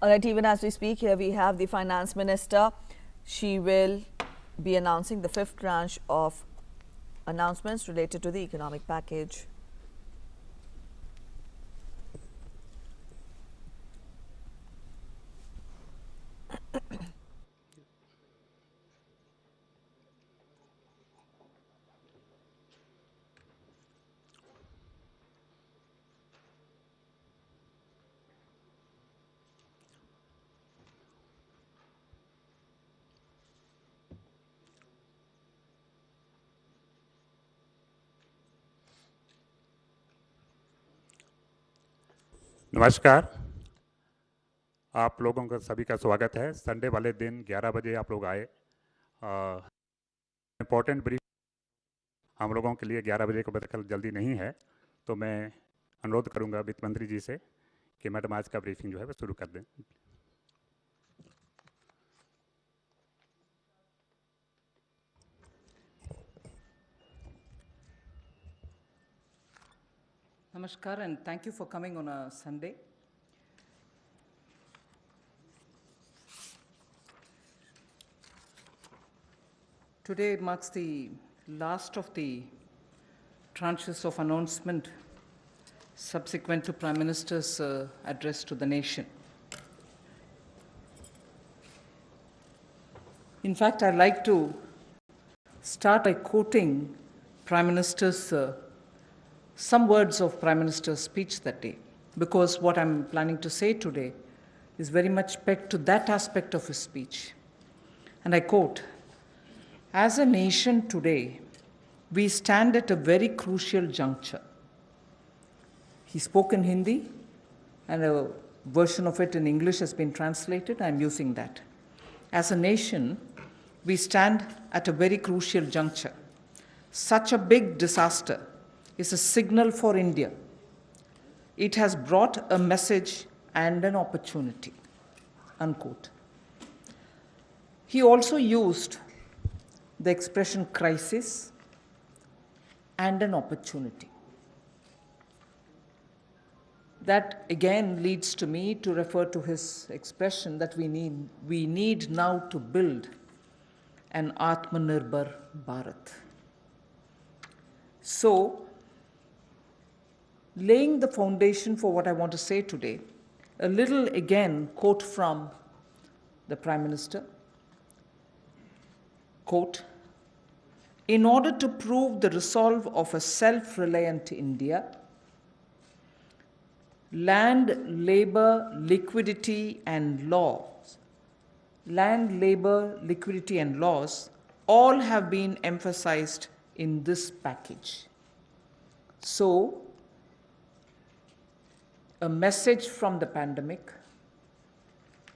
All right, even as we speak here, we have the Finance Minister. She will be announcing the fifth tranche of announcements related to the economic package. नमस्कार। आप लोगों का सभी का स्वागत है। Sunday वाले दिन 11 बजे आप लोग आए। इम्पोर्टेंट ब्रीफ हम लोगों के लिए 11 बजे को बदल जल्दी नहीं है, तो मैं अनुरोध करूंगा वित्त मंत्री जी से कि मैडम आज का ब्रीफिंग जो है वो शुरू कर दें। Namaskar and thank you for coming on a Sunday. Today marks the last of the tranches of announcement subsequent to Prime Minister's address to the nation. In fact, I'd like to start by quoting Prime Minister's some words of Prime Minister's speech that day, because what I'm planning to say today is very much pegged to that aspect of his speech. And I quote, "As a nation today, we stand at a very crucial juncture." He spoke in Hindi, and a version of it in English has been translated. I'm using that. As a nation, we stand at a very crucial juncture. Such a big disaster is a signal for India. It has brought a message and an opportunity, unquote. He also used the expression crisis and an opportunity. That again leads to me to refer to his expression that we need now to build an Atmanirbhar Bharat. So, laying the foundation for what I want to say today, a little again quote from the Prime Minister. Quote, "In order to prove the resolve of a self-reliant India, land, labor, liquidity, and laws all have been emphasized in this package." So, a message from the pandemic,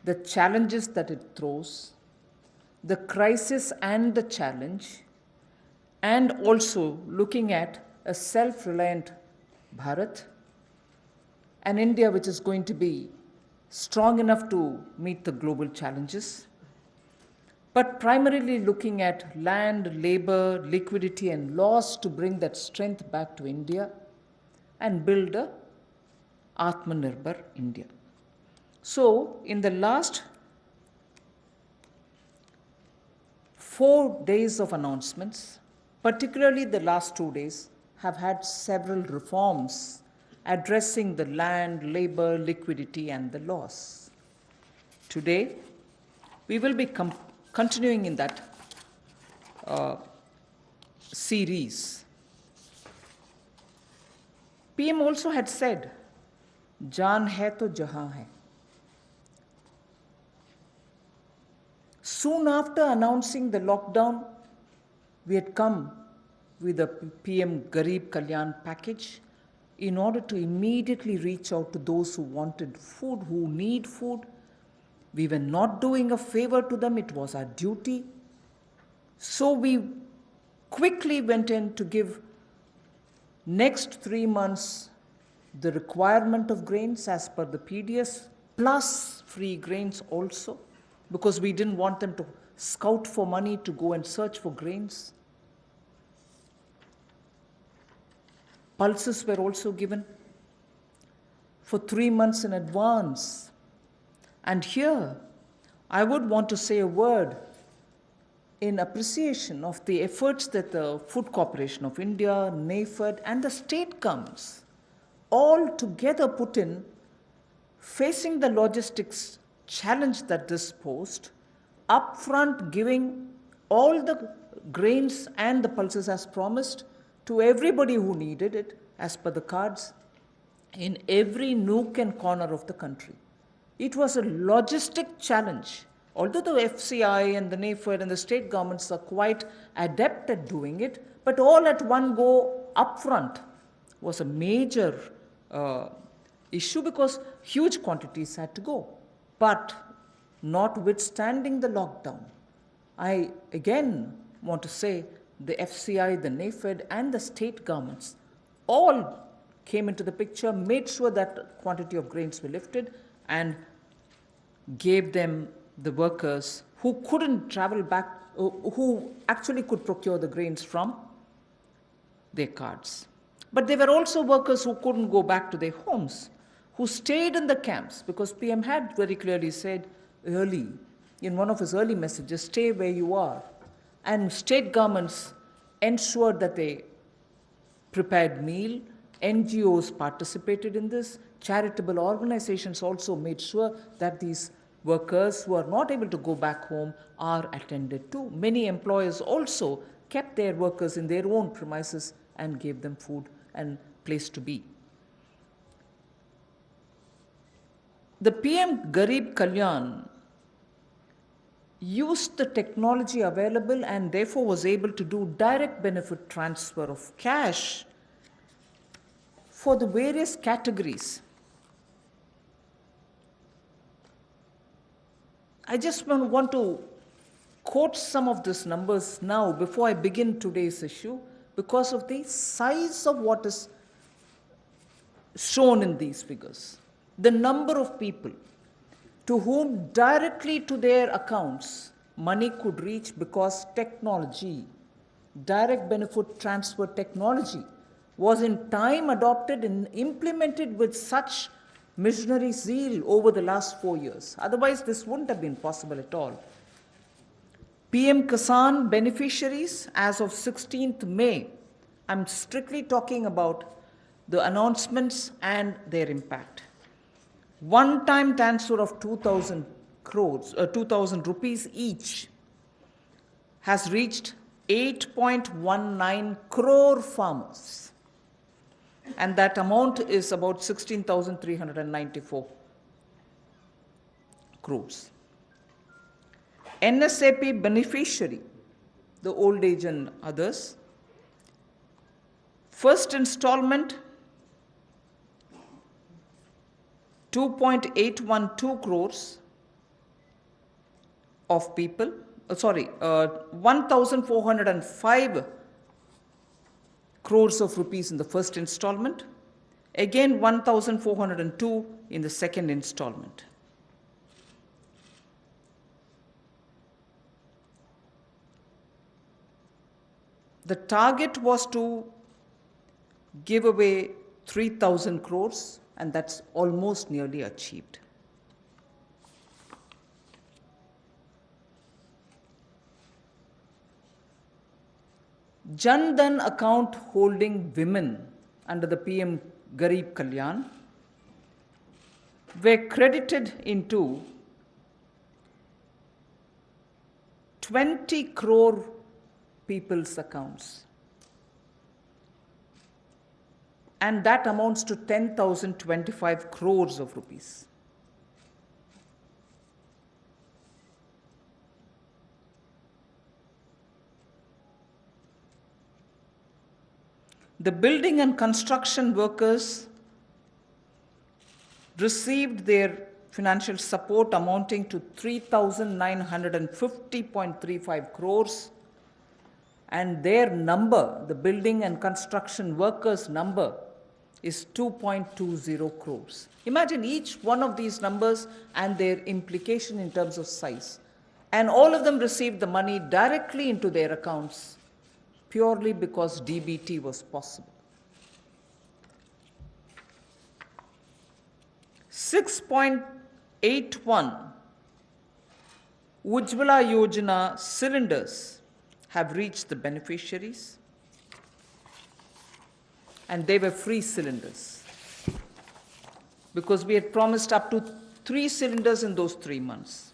the challenges that it throws, the crisis and the challenge, and also looking at a self-reliant Bharat, an India which is going to be strong enough to meet the global challenges, but primarily looking at land, labor, liquidity, and laws to bring that strength back to India and build a Atmanirbhar India. So, in the last 4 days of announcements, particularly the last 2 days, have had several reforms addressing the land, labor, liquidity, and the laws. Today, we will be continuing in that series. PM also had said, "Jaan hai to jahan hai." Soon after announcing the lockdown, we had come with the PM Garib Kalyan package in order to immediately reach out to those who wanted food, who need food. We were not doing a favor to them, it was our duty. So we quickly went in to give next 3 months the requirement of grains as per the PDS, plus free grains also, because we didn't want them to scout for money to go and search for grains. Pulses were also given for 3 months in advance. And here, I would want to say a word in appreciation of the efforts that the Food Corporation of India, NAFED, and the state governments all together put in facing the logistics challenge that this posed, upfront giving all the grains and the pulses as promised to everybody who needed it as per the cards in every nook and corner of the country. It was a logistic challenge. Although the FCI and the NAFED and the state governments are quite adept at doing it, but all at one go upfront was a major issue because huge quantities had to go. But notwithstanding the lockdown, I again want to say the FCI, the NAFED, and the state governments all came into the picture, made sure that quantity of grains were lifted, and gave them the workers who couldn't travel back, who actually could procure the grains from their cards. But there were also workers who couldn't go back to their homes, who stayed in the camps, because PM had very clearly said early, in one of his early messages, stay where you are. And state governments ensured that they prepared meal, NGOs participated in this, charitable organizations also made sure that these workers who are not able to go back home are attended to. Many employers also kept their workers in their own premises and gave them food and place to be. The PM Garib Kalyan used the technology available and therefore was able to do direct benefit transfer of cash for the various categories. I just want to quote some of these numbers now before I begin today's issue because of the size of what is shown in these figures. The number of people to whom directly to their accounts money could reach because technology, direct benefit transfer technology, was in time adopted and implemented with such missionary zeal over the last 4 years. Otherwise, this wouldn't have been possible at all. PM Kisan beneficiaries as of 16th May, I'm strictly talking about the announcements and their impact. One-time transfer of 2,000 rupees each has reached 8.19 crore farmers. And that amount is about 16,394 crores. NSAP beneficiary, the old age and others, first installment 2.812 crores of people, 1,405 crores of rupees in the first installment, again 1,402 in the second installment. The target was to give away 3,000 crores, and that's almost nearly achieved. Jan Dhan account holding women under the PM Garib Kalyan were credited into 20 crore people's accounts. And that amounts to 10,025 crores of rupees. The building and construction workers received their financial support amounting to 3,950.35 crores, and their number, the building and construction workers' number, is 2.20 crores. Imagine each one of these numbers and their implication in terms of size. And all of them received the money directly into their accounts purely because DBT was possible. 6.8 81 Ujjwala Yojana cylinders have reached the beneficiaries, and they were free cylinders because we had promised up to 3 cylinders in those 3 months.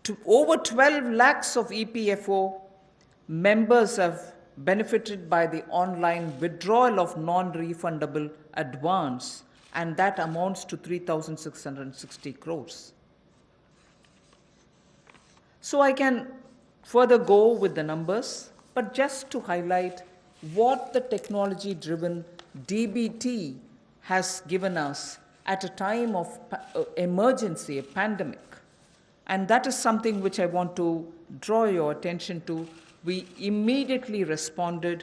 To over 12 lakhs of EPFO members have benefited by the online withdrawal of non-refundable advance, and that amounts to 3,660 crores. So I can further go with the numbers, but just to highlight what the technology-driven DBT has given us at a time of emergency, a pandemic. And that is something which I want to draw your attention to. We immediately responded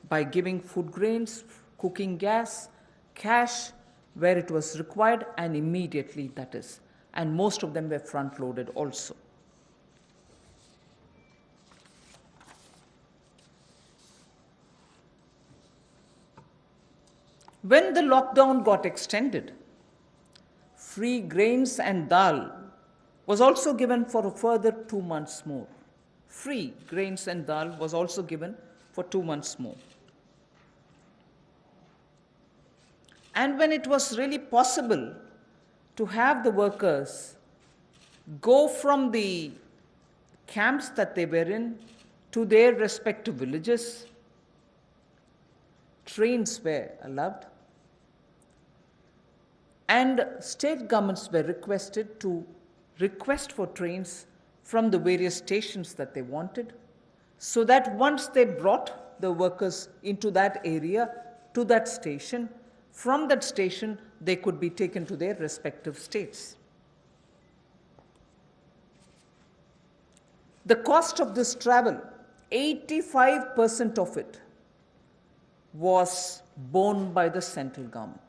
by giving food grains, cooking gas, cash where it was required, and immediately, that is. And most of them were front-loaded also. When the lockdown got extended, free grains and dal was also given for a further 2 months more. Free grains and dal was also given for 2 months more. And when it was really possible to have the workers go from the camps that they were in to their respective villages, trains were allowed. And state governments were requested to request for trains from the various stations that they wanted, so that once they brought the workers into that area, to that station, from that station they could be taken to their respective states. The cost of this travel, 85% of it was borne by the central government.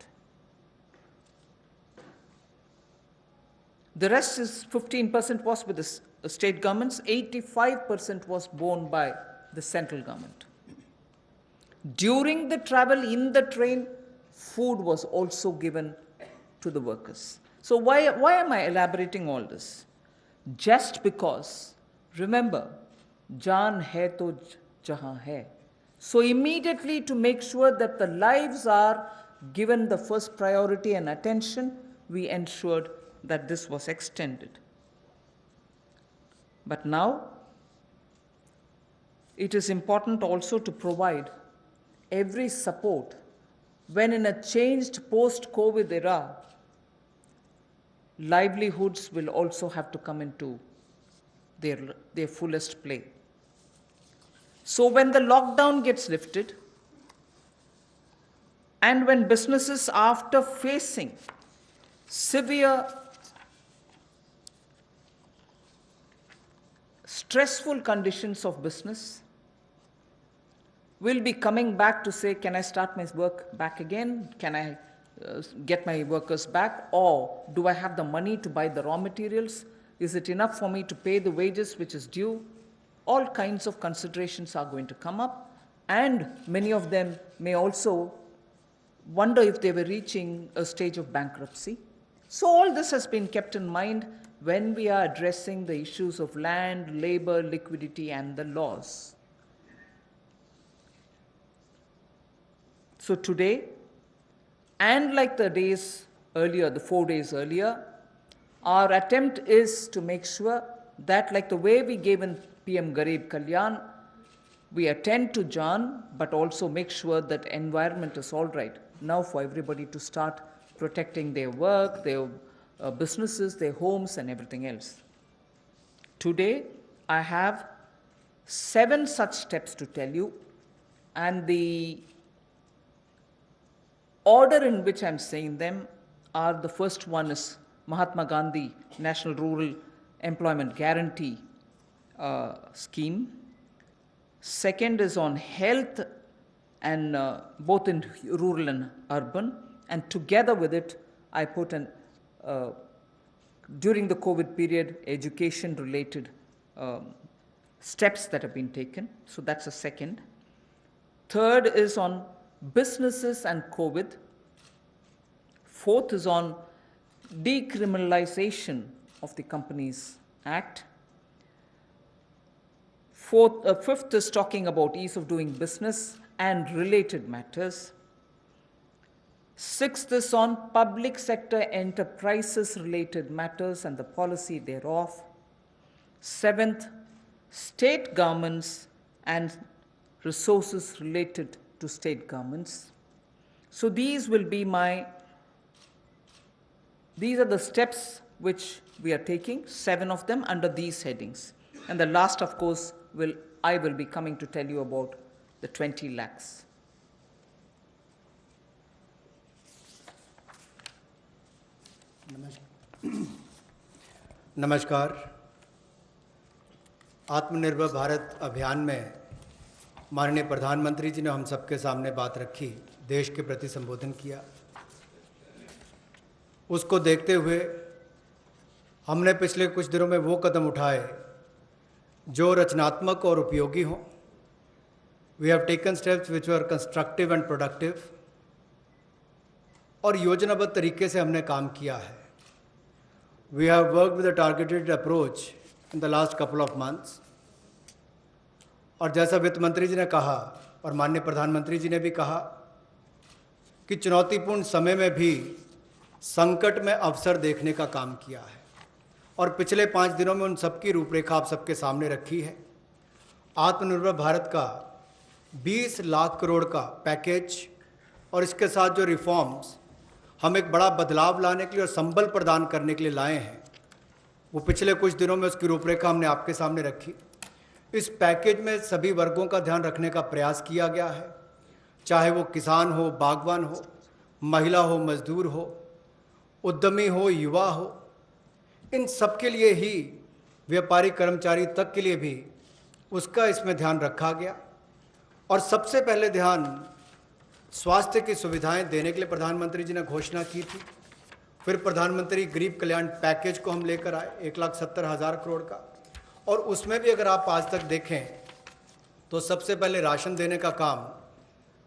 The rest is 15% was with the state governments, 85% was borne by the central government. During the travel in the train, food was also given to the workers. So why am I elaborating all this? Just because, remember, jaan hai to jahan hai. So immediately, to make sure that the lives are given the first priority and attention, we ensured that this was extended. But now, it is important also to provide every support when in a changed post-COVID era, livelihoods will also have to come into their fullest play. So when the lockdown gets lifted, and when businesses, after facing severe stressful conditions of business, will be coming back to say, can I start my work back again? Can I get my workers back? Or do I have the money to buy the raw materials? Is it enough for me to pay the wages which is due? All kinds of considerations are going to come up, and many of them may also wonder if they were reaching a stage of bankruptcy. So all this has been kept in mind when we are addressing the issues of land, labor, liquidity, and the laws. So today, and like the days earlier, the 4 days earlier, our attempt is to make sure that, like the way we gave in PM Garib Kalyan, we attend to Jaan, but also make sure that environment is all right now for everybody to start protecting their work, their businesses, their homes, and everything else. Today, I have 7 such steps to tell you, and the order in which I'm saying them are: the first one is Mahatma Gandhi National Rural Employment Guarantee Scheme. Second is on health, and both in rural and urban. And together with it, I put an, during the COVID period, education-related steps that have been taken. So that's the second. Third is on businesses and COVID. Fourth is on decriminalization of the Companies Act. Fifth is talking about ease of doing business and related matters. Sixth is on public sector enterprises related matters and the policy thereof. Seventh, state governments and resources related to state governments. So these are the steps which we are taking, 7 of them under these headings. And the last, of course, I will be coming to tell you about the 20 lakhs. नमस्कार। आत्मनिर्भर भारत अभियान में माननीय प्रधानमंत्री जी ने हम सबके सामने बात रखी, देश के प्रति संबोधन किया। उसको देखते हुए हमने पिछले कुछ दिनों में वो कदम उठाए जो रचनात्मक और उपयोगी हों। We have taken steps which were constructive and productive, और योजनाबद्ध तरीके से हमने काम किया है। We have worked with a targeted approach in the last couple of months, और जैसा वित्त मंत्री जी ने कहा और माननीय प्रधानमंत्री जी ने भी कहा कि चुनौतीपूर्ण समय में भी संकट में अवसर देखने का काम किया है, और पिछले 5 दिनों में उन सबकी रूपरेखा आप सबके सामने रखी है। आत्मनिर्भर भारत का 20 लाख करोड़ का पैकेज और इसके साथ जो रिफॉर्म्स हम एक बड़ा बदलाव लाने के लिए और संबल प्रदान करने के लिए लाए हैं, वो पिछले कुछ दिनों में उसकी रूपरेखा हमने आपके सामने रखी। इस पैकेज में सभी वर्गों का ध्यान रखने का प्रयास किया गया है, चाहे वो किसान हो, बागवान हो, महिला हो, मजदूर हो, उद्यमी हो, युवा हो, इन सबके लिए ही, व्यापारी कर्मचारी तक के लिए भी उसका इसमें ध्यान रखा गया। और सबसे पहले ध्यान स्वास्थ्य की सुविधाएं देने के लिए प्रधानमंत्री जी ने घोषणा की थी। फिर प्रधानमंत्री गरीब कल्याण पैकेज को हम लेकर आए 1,70,000 करोड़ का, और उसमें भी अगर आप आज तक देखें तो सबसे पहले राशन देने का काम,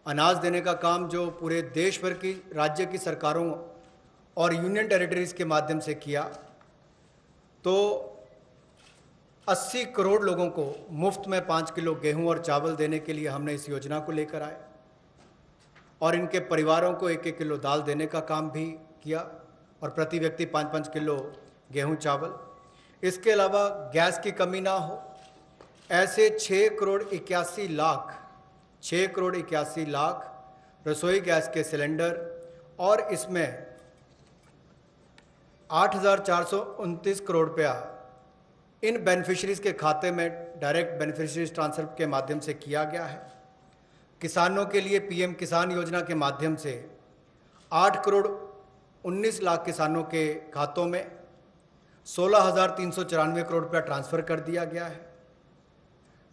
अनाज देने का काम जो पूरे देश भर की राज्य की सरकारों और यूनियन टेरिटरीज के माध्यम से किया, तो 80 करोड़ लोगों को मुफ्त में 5 किलो गेहूं और चावल देने के लिए हमने इस योजना को लेकर आए, और इनके परिवारों को 1-1 किलो दाल देने का काम भी किया, और प्रति व्यक्ति 5-5 किलो गेहूं चावल। इसके अलावा गैस की कमी ना हो, ऐसे 6 करोड़ 81 लाख रसोई गैस के सिलेंडर, और इसमें 8,429 करोड़ रुपया इन बेनिफिशरीज के खाते में डायरेक्ट बेनिफिशरीज ट्रांसफर के माध्यम से किया गया है। किसानों के लिए पीएम किसान योजना के माध्यम से 8 करोड़ 19 लाख किसानों के खातों में 16,394 करोड़ रुपया ट्रांसफ़र कर दिया गया है।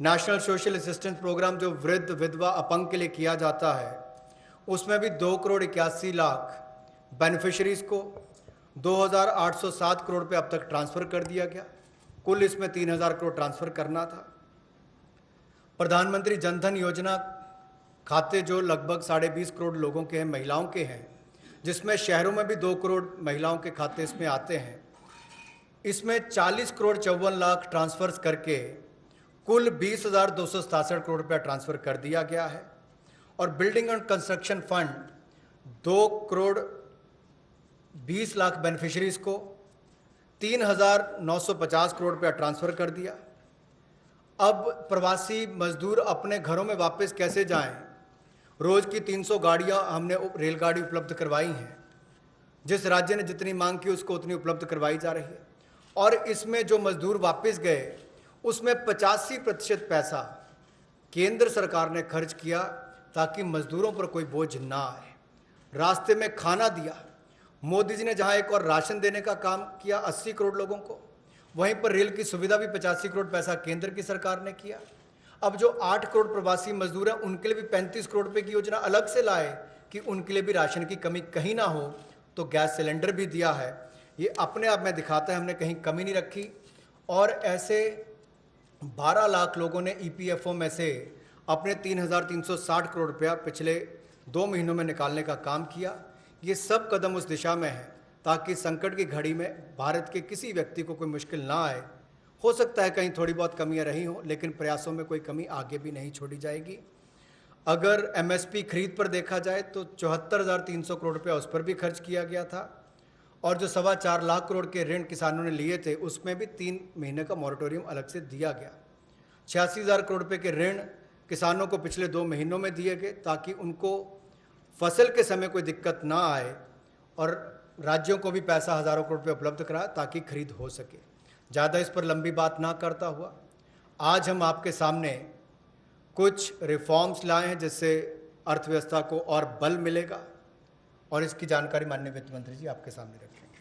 नेशनल सोशल असिस्टेंस प्रोग्राम जो वृद्ध, विधवा, अपंग के लिए किया जाता है, उसमें भी 2 करोड़ 81 लाख बेनिफिशरीज को 2,807 करोड़ रुपये अब तक ट्रांसफ़र कर दिया गया। कुल इसमें 3,000 करोड़ ट्रांसफ़र करना था। प्रधानमंत्री जनधन योजना खाते जो लगभग 20.5 करोड़ लोगों के हैं, महिलाओं के हैं, जिसमें शहरों में भी 2 करोड़ महिलाओं के खाते इसमें आते हैं, इसमें 40 करोड़ 54 लाख ट्रांसफ़र्स करके कुल 20,267 करोड़ रुपया ट्रांसफ़र कर दिया गया है। और building and construction fund 2 crore 20 lakh beneficiaries को 3,950 करोड़ रुपया ट्रांसफ़र कर दिया। अब प्रवासी मजदूर अपने घरों में वापस कैसे जाएं? रोज़ की 300 गाड़ियां हमने रेलगाड़ी उपलब्ध करवाई हैं। जिस राज्य ने जितनी मांग की उसको उतनी उपलब्ध करवाई जा रही है। और इसमें जो मजदूर वापस गए उसमें 85% पैसा केंद्र सरकार ने खर्च किया ताकि मजदूरों पर कोई बोझ ना आए। रास्ते में खाना दिया। मोदी जी ने जहां एक और राशन देने का काम किया 80 करोड़ लोगों को, वहीं पर रेल की सुविधा भी 85 करोड़ पैसा केंद्र की सरकार ने किया। अब जो 8 करोड़ प्रवासी मजदूर हैं उनके लिए भी 35 करोड़ रुपए की योजना अलग से लाए कि उनके लिए भी राशन की कमी कहीं ना हो। तो गैस सिलेंडर भी दिया है। ये अपने आप में दिखाता है हमने कहीं कमी नहीं रखी। और ऐसे 12 लाख लोगों ने ईपीएफओ में से अपने 3,360 करोड़ रुपया पिछले 2 महीनों में निकालने का काम किया। ये सब कदम उस दिशा में है ताकि संकट की घड़ी में भारत के किसी व्यक्ति को कोई मुश्किल ना आए। हो सकता है कहीं थोड़ी बहुत कमियां रही हों, लेकिन प्रयासों में कोई कमी आगे भी नहीं छोड़ी जाएगी। अगर एमएसपी खरीद पर देखा जाए तो 74,300 करोड़ रुपया उस पर भी खर्च किया गया था, और जो 4.25 लाख करोड़ के ऋण किसानों ने लिए थे उसमें भी 3 महीने का मॉरेटोरियम अलग से दिया गया। 86,000 करोड़ रुपये के ऋण किसानों को पिछले 2 महीनों में दिए गए ताकि उनको फसल के समय कोई दिक्कत ना आए, और राज्यों को भी पैसा हज़ारों करोड़ रुपये उपलब्ध कराया ताकि खरीद हो सके। ज़्यादा इस पर लंबी बात ना करता हुआ आज हम आपके सामने कुछ रिफॉर्म्स लाए हैं जिससे अर्थव्यवस्था को और बल मिलेगा, और इसकी जानकारी माननीय वित्त मंत्री जी आपके सामने रखेंगे।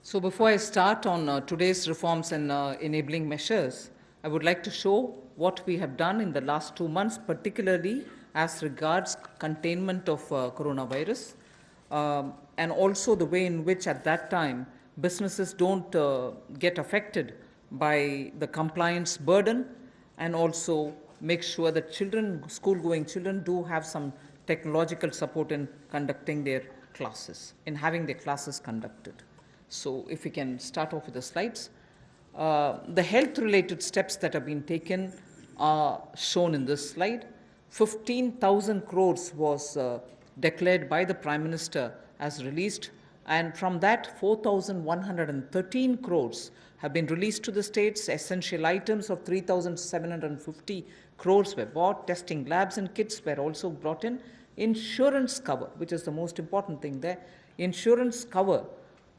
So before I start on today's reforms and enabling measures, I would like to show what we have done in the last 2 months, particularly as regards containment of coronavirus, and also the way in which at that time businesses don't get affected by the compliance burden, and also make sure that children, school-going children, do have some technological support in conducting their classes, in having their classes conducted. So if we can start off with the slides. The health-related steps that have been taken are shown in this slide. 15,000 crores was declared by the Prime Minister as released, and from that 4,113 crores have been released to the states. Essential items of 3,750 crores were bought. Testing labs and kits were also brought in. Insurance cover, which is the most important thing there, insurance cover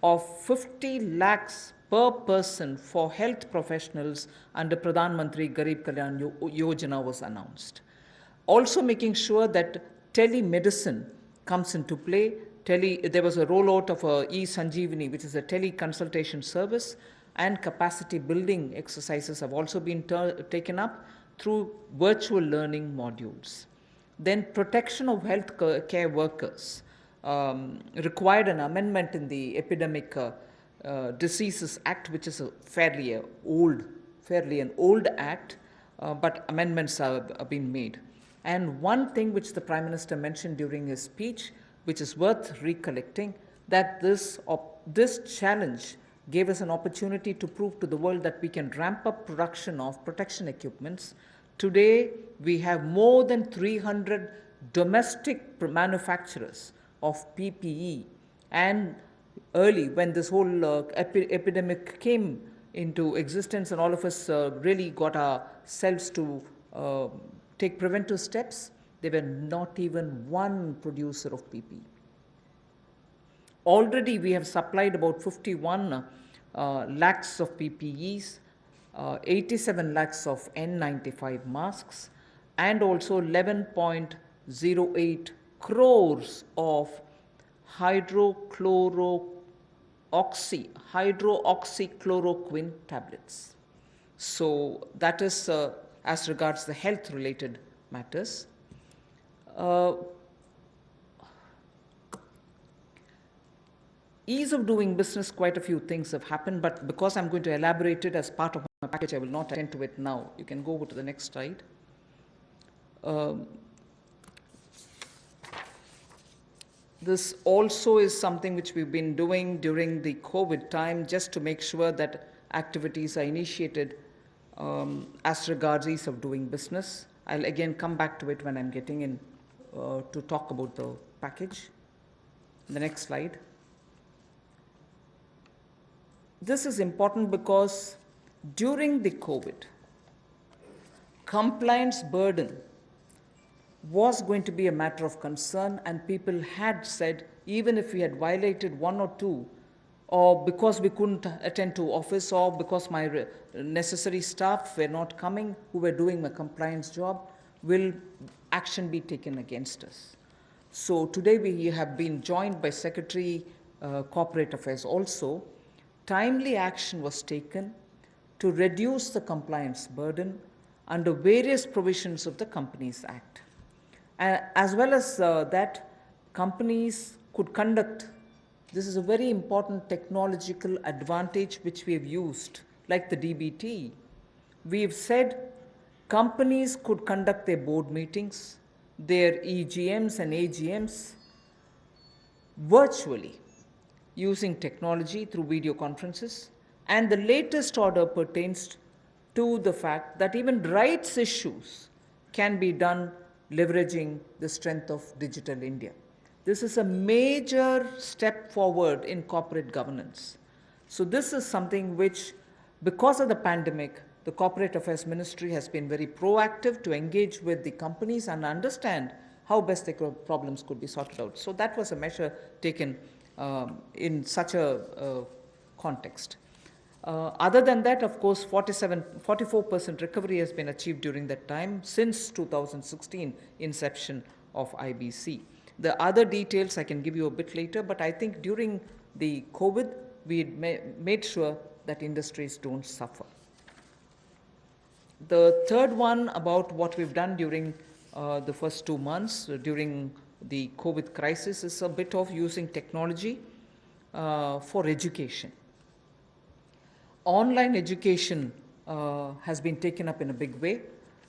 of 50 lakhs per person for health professionals under Pradhan Mantri Garib Kalyan Yojana was announced. Also making sure that telemedicine comes into play. There was a rollout of e-Sanjeevani, which is a teleconsultation service, and capacity building exercises have also been taken up through virtual learning modules. Then protection of health care workers required an amendment in the Epidemic Diseases Act, which is a fairly an old act, but amendments have been made. And one thing which the Prime Minister mentioned during his speech, which is worth recollecting, that this challenge gave us an opportunity to prove to the world that we can ramp up production of protection equipments. Today, we have more than 300 domestic manufacturers of PPE, and early when this whole epidemic came into existence and all of us really got ourselves to take preventive steps, there were not even one producer of PPE. Already we have supplied about 51 lakhs of PPEs, 87 lakhs of N95 masks, and also 11.08 crores of hydroxychloroquine tablets. So that is as regards the health-related matters. Ease of doing business, quite a few things have happened, but because I'm going to elaborate it as part of my package, I will not attend to it now. You can go over to the next slide. This also is something which we've been doing during the COVID time, just to make sure that activities are initiated as regards ease of doing business. I'll again come back to it when I'm getting in to talk about the package. The next slide. This is important because during the COVID, compliance burden was going to be a matter of concern, and people had said, even if we had violated one or two, or because we couldn't attend to office, or because my necessary staff were not coming who were doing my compliance job, will action be taken against us? So today we have been joined by Secretary Corporate Affairs also. Timely action was taken to reduce the compliance burden under various provisions of the Companies Act. As well as that, companies could conduct, this is a very important technological advantage which we have used, like the DBT. We have said companies could conduct their board meetings, their EGMs and AGMs virtually using technology through video conferences. And the latest order pertains to the fact that even rights issues can be done leveraging the strength of Digital India. This is a major step forward in corporate governance. So this is something which, because of the pandemic, the Corporate Affairs Ministry has been very proactive to engage with the companies and understand how best their problems could be sorted out. So that was a measure taken in such a context. Other than that, of course, 44% recovery has been achieved during that time since 2016 inception of IBC. The other details I can give you a bit later, but I think during the COVID, we made sure that industries don't suffer. The third one about what we've done during the first 2 months during the COVID crisis is a bit of using technology for education. Online education has been taken up in a big way.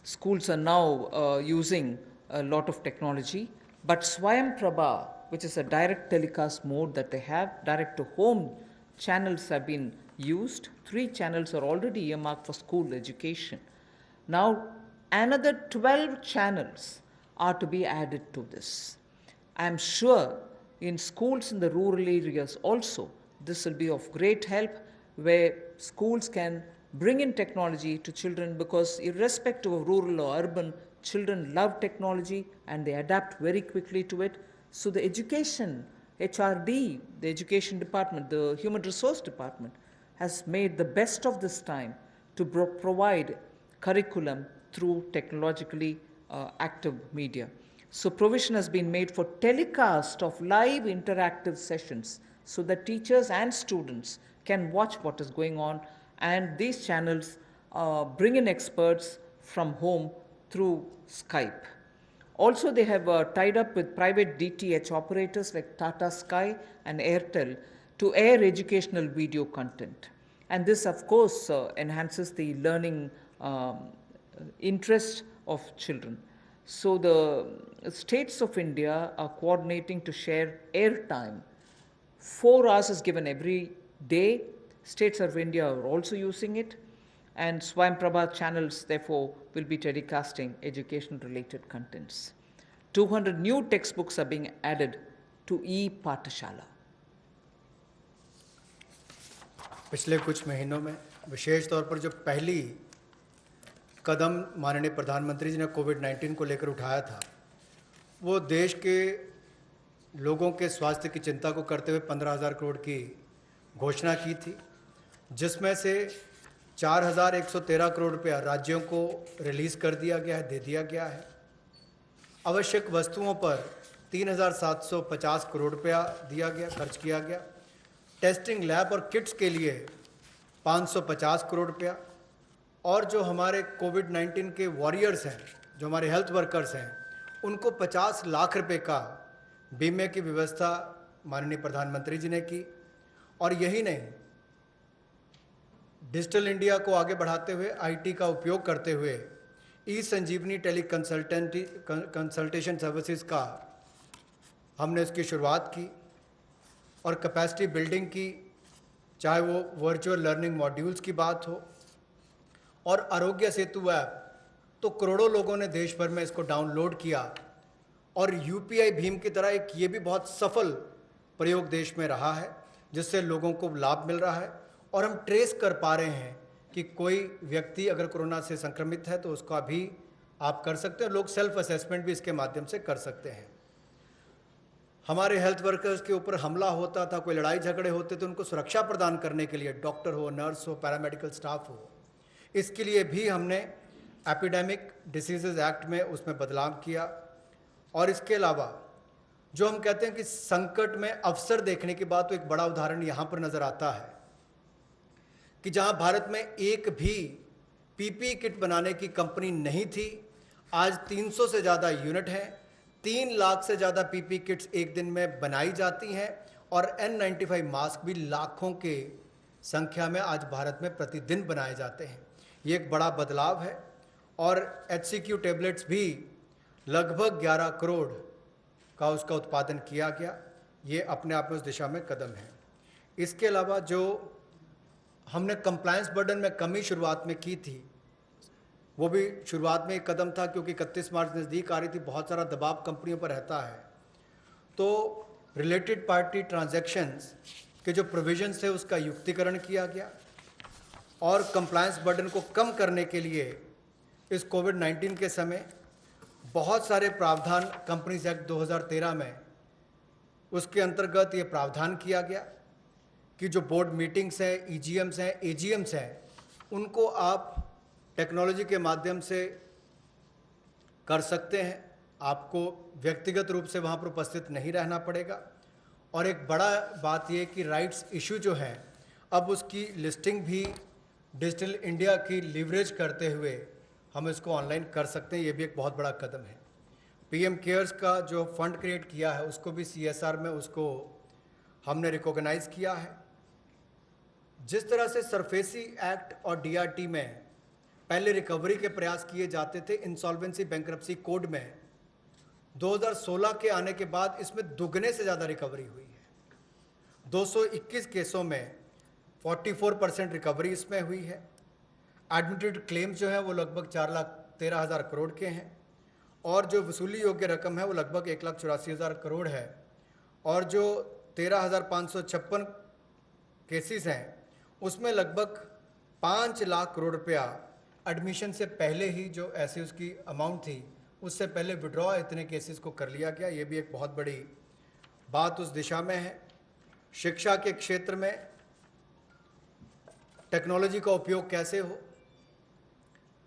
Schools are now using a lot of technology, but Swayam Prabha, which is a direct telecast mode that they have, direct to home channels have been used. 3 channels are already earmarked for school education. Now, another 12 channels are to be added to this. I am sure in schools in the rural areas also, this will be of great help, where schools can bring in technology to children, because irrespective of rural or urban, children love technology and they adapt very quickly to it. So the education, HRD, the education department, the human resource department, has made the best of this time to provide curriculum through technologically active media. So provision has been made for telecast of live interactive sessions so that teachers and students can watch what is going on, and these channels bring in experts from home through Skype. Also, they have tied up with private DTH operators like Tata Sky and Airtel to air educational video content. And this, of course, enhances the learning interest of children. So the states of India are coordinating to share airtime. 4 hours is given every day. States of India are also using it, and Swayam Prabha channels therefore will be telecasting education related contents. 200 new textbooks are being added to e-Pathshala. पिछले कुछ महीनों में विशेष तौर पर जो पहली कदम माननीय प्रधानमंत्री जी ने कोविड-19 को लेकर उठाया था, वो देश के लोगों के स्वास्थ्य की चिंता को करते हुए 15,000 करोड़ की घोषणा की थी, जिसमें से 4,113 करोड़ रुपया राज्यों को रिलीज़ कर दिया गया है, दे दिया गया है। आवश्यक वस्तुओं पर 3,750 करोड़ रुपया दिया गया, खर्च किया गया। टेस्टिंग लैब और किट्स के लिए 550 करोड़ रुपया, और जो हमारे कोविड-19 के वॉरियर्स हैं, जो हमारे हेल्थ वर्कर्स हैं, उनको 50 लाख रुपए का बीमे की व्यवस्था माननीय प्रधानमंत्री जी ने की। और यही नहीं, डिजिटल इंडिया को आगे बढ़ाते हुए आईटी का उपयोग करते हुए ई-संजीवनी टेली कंसल्टेशन सर्विसेज का हमने उसकी शुरुआत की, और कैपेसिटी बिल्डिंग की, चाहे वो वर्चुअल लर्निंग मॉड्यूल्स की बात हो, और आरोग्य सेतु ऐप तो करोड़ों लोगों ने देश भर में इसको डाउनलोड किया, और यूपीआई भीम की तरह एक ये भी बहुत सफल प्रयोग देश में रहा है, जिससे लोगों को लाभ मिल रहा है। और हम ट्रेस कर पा रहे हैं कि कोई व्यक्ति अगर कोरोना से संक्रमित है तो उसका भी आप कर सकते हैं, लोग सेल्फ असेसमेंट भी इसके माध्यम से कर सकते हैं। हमारे हेल्थ वर्कर्स के ऊपर हमला होता था, कोई लड़ाई झगड़े होते तो उनको सुरक्षा प्रदान करने के लिए डॉक्टर हो, नर्स हो, पैरामेडिकल स्टाफ हो, इसके लिए भी हमने एपिडेमिक डिसीजेज एक्ट में उसमें बदलाव किया। और इसके अलावा जो हम कहते हैं कि संकट में अवसर देखने की बात, तो एक बड़ा उदाहरण यहाँ पर नज़र आता है कि जहाँ भारत में एक भी पीपी किट बनाने की कंपनी नहीं थी, आज 300 से ज़्यादा यूनिट हैं, 3 लाख से ज़्यादा पीपी किट्स एक दिन में बनाई जाती हैं, और N95 मास्क भी लाखों के संख्या में आज भारत में प्रतिदिन बनाए जाते हैं। ये एक बड़ा बदलाव है। और HCQ टैबलेट्स भी लगभग 11 करोड़ का उसका उत्पादन किया गया। ये अपने आप में उस दिशा में कदम है। इसके अलावा जो हमने कंप्लायंस बर्डन में कमी शुरुआत में की थी, वो भी शुरुआत में एक कदम था, क्योंकि 31 मार्च नज़दीक आ रही थी, बहुत सारा दबाव कंपनियों पर रहता है। तो रिलेटेड पार्टी ट्रांजैक्शंस के जो प्रोविजंस थे उसका युक्तिकरण किया गया और कंप्लायंस बर्डन को कम करने के लिए इस कोविड-19 के समय बहुत सारे प्रावधान कंपनीज एक्ट 2013 में उसके अंतर्गत ये प्रावधान किया गया कि जो बोर्ड मीटिंग्स हैं, ईजीएम्स हैं, एजीएम्स हैं, उनको आप टेक्नोलॉजी के माध्यम से कर सकते हैं। आपको व्यक्तिगत रूप से वहाँ पर उपस्थित नहीं रहना पड़ेगा। और एक बड़ा बात यह कि राइट्स इशू जो है, अब उसकी लिस्टिंग भी डिजिटल इंडिया की लीवरेज करते हुए हम इसको ऑनलाइन कर सकते हैं। ये भी एक बहुत बड़ा कदम है। पीएम केयर्स का जो फंड क्रिएट किया है उसको भी सीएसआर में उसको हमने रिकॉग्नाइज किया है। जिस तरह से सरफेसी एक्ट और डीआरटी में पहले रिकवरी के प्रयास किए जाते थे, इंसॉल्वेंसी बैंक्रप्सी कोड में 2016 के आने के बाद इसमें दुगने से ज़्यादा रिकवरी हुई है। 221 केसों में 44% रिकवरी इसमें हुई है। एडमिटेड क्लेम्स जो है वो लगभग 4,13,000 करोड़ के हैं और जो वसूली योग्य रकम है वो लगभग 1,84,000 करोड़ है। और जो 13,556 केसेस हैं उसमें लगभग 5 लाख करोड़ रुपया एडमिशन से पहले ही जो ऐसे उसकी अमाउंट थी उससे पहले विड्रॉ इतने केसेस को कर लिया गया। ये भी एक बहुत बड़ी बात उस दिशा में है। शिक्षा के क्षेत्र में टेक्नोलॉजी का उपयोग कैसे हो,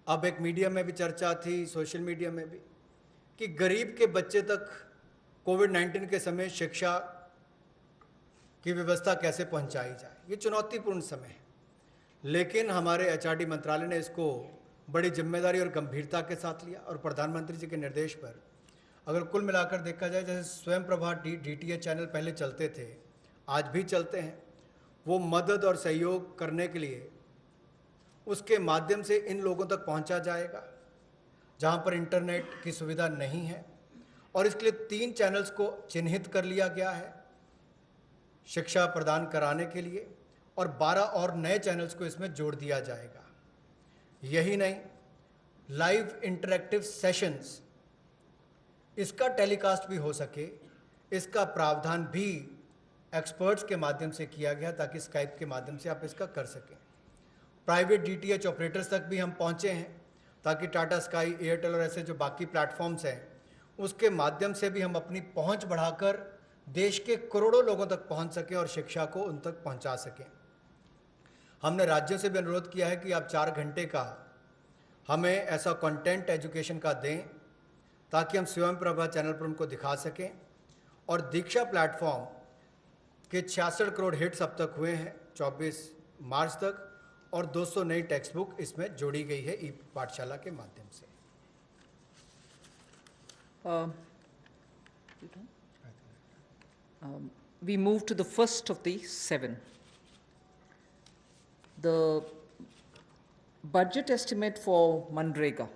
अब एक मीडिया में भी चर्चा थी, सोशल मीडिया में भी, कि गरीब के बच्चे तक कोविड-19 के समय शिक्षा की व्यवस्था कैसे पहुंचाई जाए। ये चुनौतीपूर्ण समय है, लेकिन हमारे एचआरडी मंत्रालय ने इसको बड़ी जिम्मेदारी और गंभीरता के साथ लिया और प्रधानमंत्री जी के निर्देश पर अगर कुल मिलाकर देखा जाए, जैसे स्वयं प्रभा डीटीएच चैनल पहले चलते थे, आज भी चलते हैं, वो मदद और सहयोग करने के लिए उसके माध्यम से इन लोगों तक पहुंचा जाएगा जहां पर इंटरनेट की सुविधा नहीं है। और इसके लिए 3 चैनल्स को चिन्हित कर लिया गया है शिक्षा प्रदान कराने के लिए और 12 और नए चैनल्स को इसमें जोड़ दिया जाएगा। यही नहीं, लाइव इंटरैक्टिव सेशंस इसका टेलीकास्ट भी हो सके, इसका प्रावधान भी एक्सपर्ट्स के माध्यम से किया गया ताकि स्काइप के माध्यम से आप इसका कर सकें। प्राइवेट डीटीएच ऑपरेटर्स तक भी हम पहुंचे हैं ताकि टाटा स्काई, एयरटेल और ऐसे जो बाकी प्लेटफॉर्म्स हैं उसके माध्यम से भी हम अपनी पहुंच बढ़ाकर देश के करोड़ों लोगों तक पहुंच सकें और शिक्षा को उन तक पहुंचा सकें। हमने राज्यों से भी अनुरोध किया है कि आप 4 घंटे का हमें ऐसा कंटेंट एजुकेशन का दें ताकि हम स्वयं प्रभा चैनल पर उनको दिखा सकें। और दीक्षा प्लेटफॉर्म के 66 करोड़ हिट्स अब तक हुए हैं 24 मार्च तक और 200 नई टेक्स्ट बुक इसमें जोड़ी गई है ई पाठशाला के माध्यम से। We move to the first of the 7. The budget estimate for Manrega,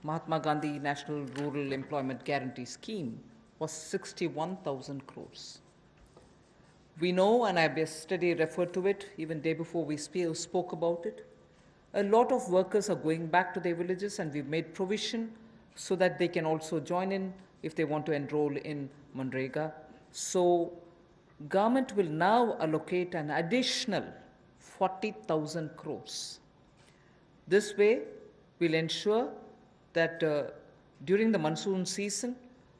Mahatma Gandhi National Rural Employment Guarantee Scheme, was 61,000 crores. We know, and I yesterday referred to it, even day before we spoke about it, a lot of workers are going back to their villages, and we've made provision so that they can also join in if they want to enroll in Manrega. So government will now allocate an additional 40,000 crores. This way, we'll ensure that during the monsoon season,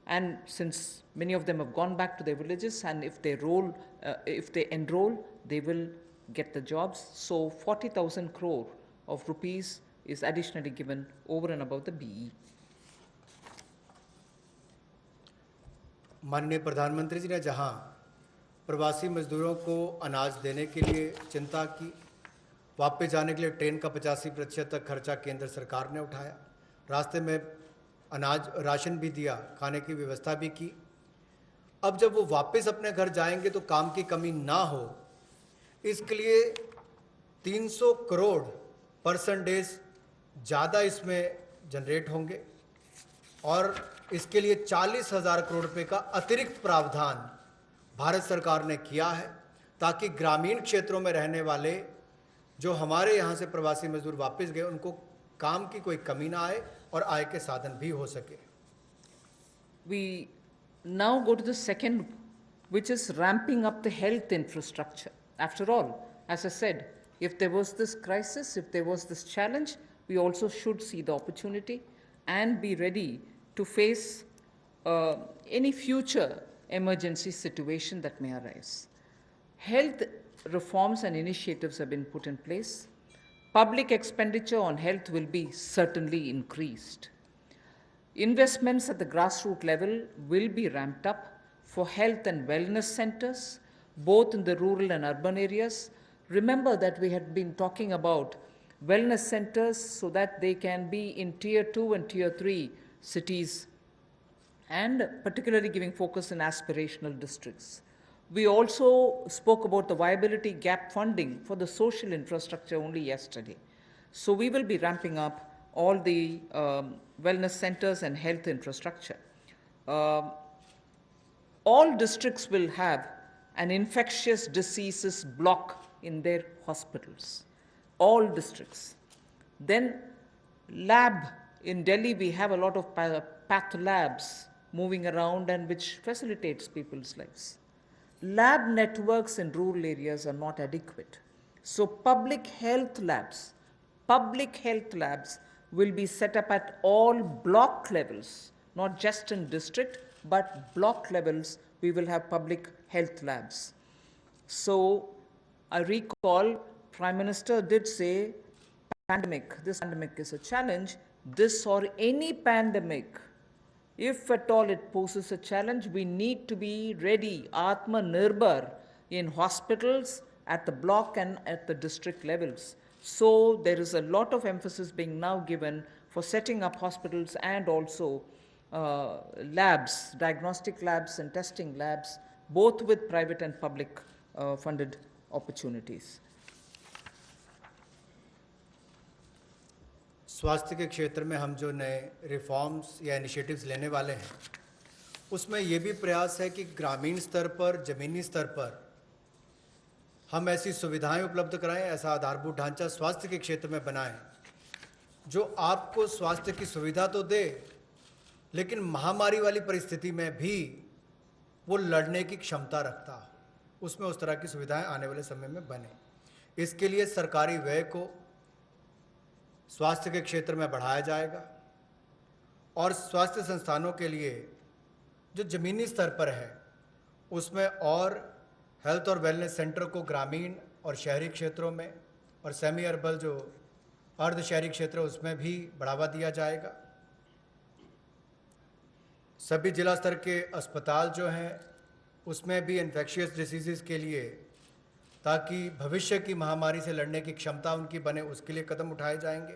and since many of them have gone back to their villages, and if they enroll, they will get the jobs. So 40,000 crore of rupees is additionally given over and above the BE. माननीय प्रधानमंत्री जी ने जहां प्रवासी मजदूरों को अनाज देने के लिए चिंता की, वापस जाने के लिए ट्रेन का 85% तक खर्चा केंद्र सरकार ने उठाया, रास्ते में अनाज राशन भी दिया, खाने की व्यवस्था भी की। अब जब वो वापस अपने घर जाएंगे तो काम की कमी ना हो, इसके लिए 300 करोड़ % ज़्यादा इसमें जनरेट होंगे और इसके लिए 40,000 करोड़ रुपए का अतिरिक्त प्रावधान भारत सरकार ने किया है, ताकि ग्रामीण क्षेत्रों में रहने वाले जो हमारे यहाँ से प्रवासी मजदूर वापस गए उनको काम की कोई कमी ना आए और आय के साधन भी हो सके। We now go to the second, which is ramping up the health infrastructure. After all, as I said, if there was this crisis, if there was this challenge, we also should see the opportunity and be ready to face any future emergency situation that may arise. Health reforms and initiatives have been put in place. Public expenditure on health will be certainly increased. Investments at the grassroots level will be ramped up for health and wellness centers, both in the rural and urban areas. Remember that we had been talking about wellness centers so that they can be in tier 2 and tier 3 cities, and particularly giving focus in aspirational districts. We also spoke about the viability gap funding for the social infrastructure only yesterday. So we will be ramping up all the wellness centers and health infrastructure. All districts will have an infectious diseases block in their hospitals. All districts. Then lab, in Delhi we have a lot of path labs moving around and which facilitates people's lives. Lab networks in rural areas are not adequate. So public health labs will be set up at all block levels, not just in district, but block levels. We will have public health labs. So I recall Prime Minister did say this pandemic is a challenge. This or any pandemic, if at all it poses a challenge, we need to be ready, Atma Nirbhar, in hospitals, at the block and at the district levels. So there is a lot of emphasis being now given for setting up hospitals and also labs, diagnostic labs and testing labs, both with private and public funded opportunities. स्वास्थ्य के क्षेत्र में हम जो नए reforms या initiatives लेने वाले हैं उसमें ये भी प्रयास है कि ग्रामीण स्तर पर, ज़मीनी स्तर पर हम ऐसी सुविधाएं उपलब्ध कराएं, ऐसा आधारभूत ढांचा स्वास्थ्य के क्षेत्र में बनाएं जो आपको स्वास्थ्य की सुविधा तो दे, लेकिन महामारी वाली परिस्थिति में भी वो लड़ने की क्षमता रखता हो। उसमें उस तरह की सुविधाएं आने वाले समय में बने। इसके लिए सरकारी व्यय को स्वास्थ्य के क्षेत्र में बढ़ाया जाएगा और स्वास्थ्य संस्थानों के लिए जो ज़मीनी स्तर पर है उसमें और हेल्थ और वेलनेस सेंटर को ग्रामीण और शहरी क्षेत्रों में और सेमी अर्बन जो अर्ध शहरी क्षेत्र है उसमें भी बढ़ावा दिया जाएगा। सभी जिला स्तर के अस्पताल जो हैं उसमें भी इन्फेक्शियस डिसीज़ के लिए, ताकि भविष्य की महामारी से लड़ने की क्षमता उनकी बने, उसके लिए कदम उठाए जाएंगे।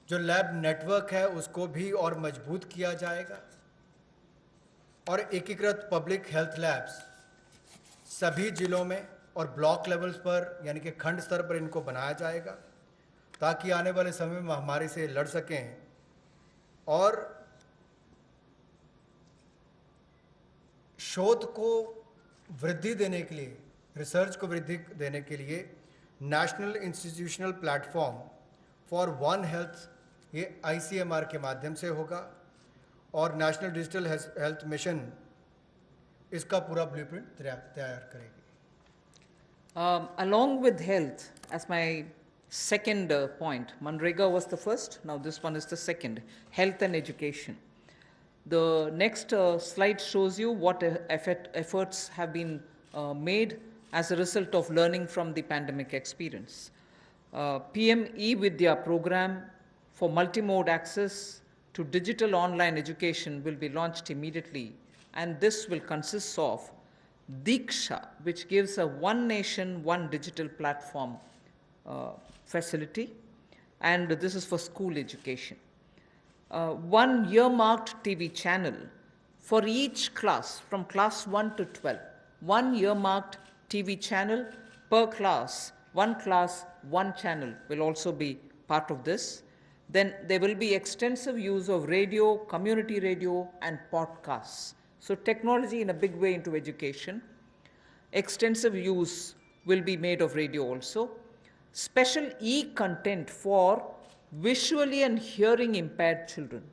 जो लैब नेटवर्क है उसको भी और मजबूत किया जाएगा और एकीकृत पब्लिक हेल्थ लैब्स सभी जिलों में और ब्लॉक लेवल्स पर यानी कि खंड स्तर पर इनको बनाया जाएगा ताकि आने वाले समय में महामारी से लड़ सकें और शोध को वृद्धि देने के लिए, रिसर्च को वृद्धि देने के लिए national institutional platform for one health ये ICMR के माध्यम से होगा और नेशनल डिजिटल हेल्थ मिशन इसका पूरा ब्लूप्रिंट तैयार करेगी। Along with health, as my second point, Manrega was the first, now this one is the second, health and education. The next slide shows you what efforts have been made as a result of learning from the pandemic experience. PM eVidya program for multimode access to digital online education will be launched immediately, and this will consist of Diksha, which gives a one nation, one digital platform facility, and this is for school education. One earmarked TV channel for each class from class 1 to 12. One earmarked TV channel per class, one channel will also be part of this. Then there will be extensive use of radio, community radio, and podcasts So technology in a big way into education. Extensive use will be made of radio also. Special e-content for visually and hearing impaired children.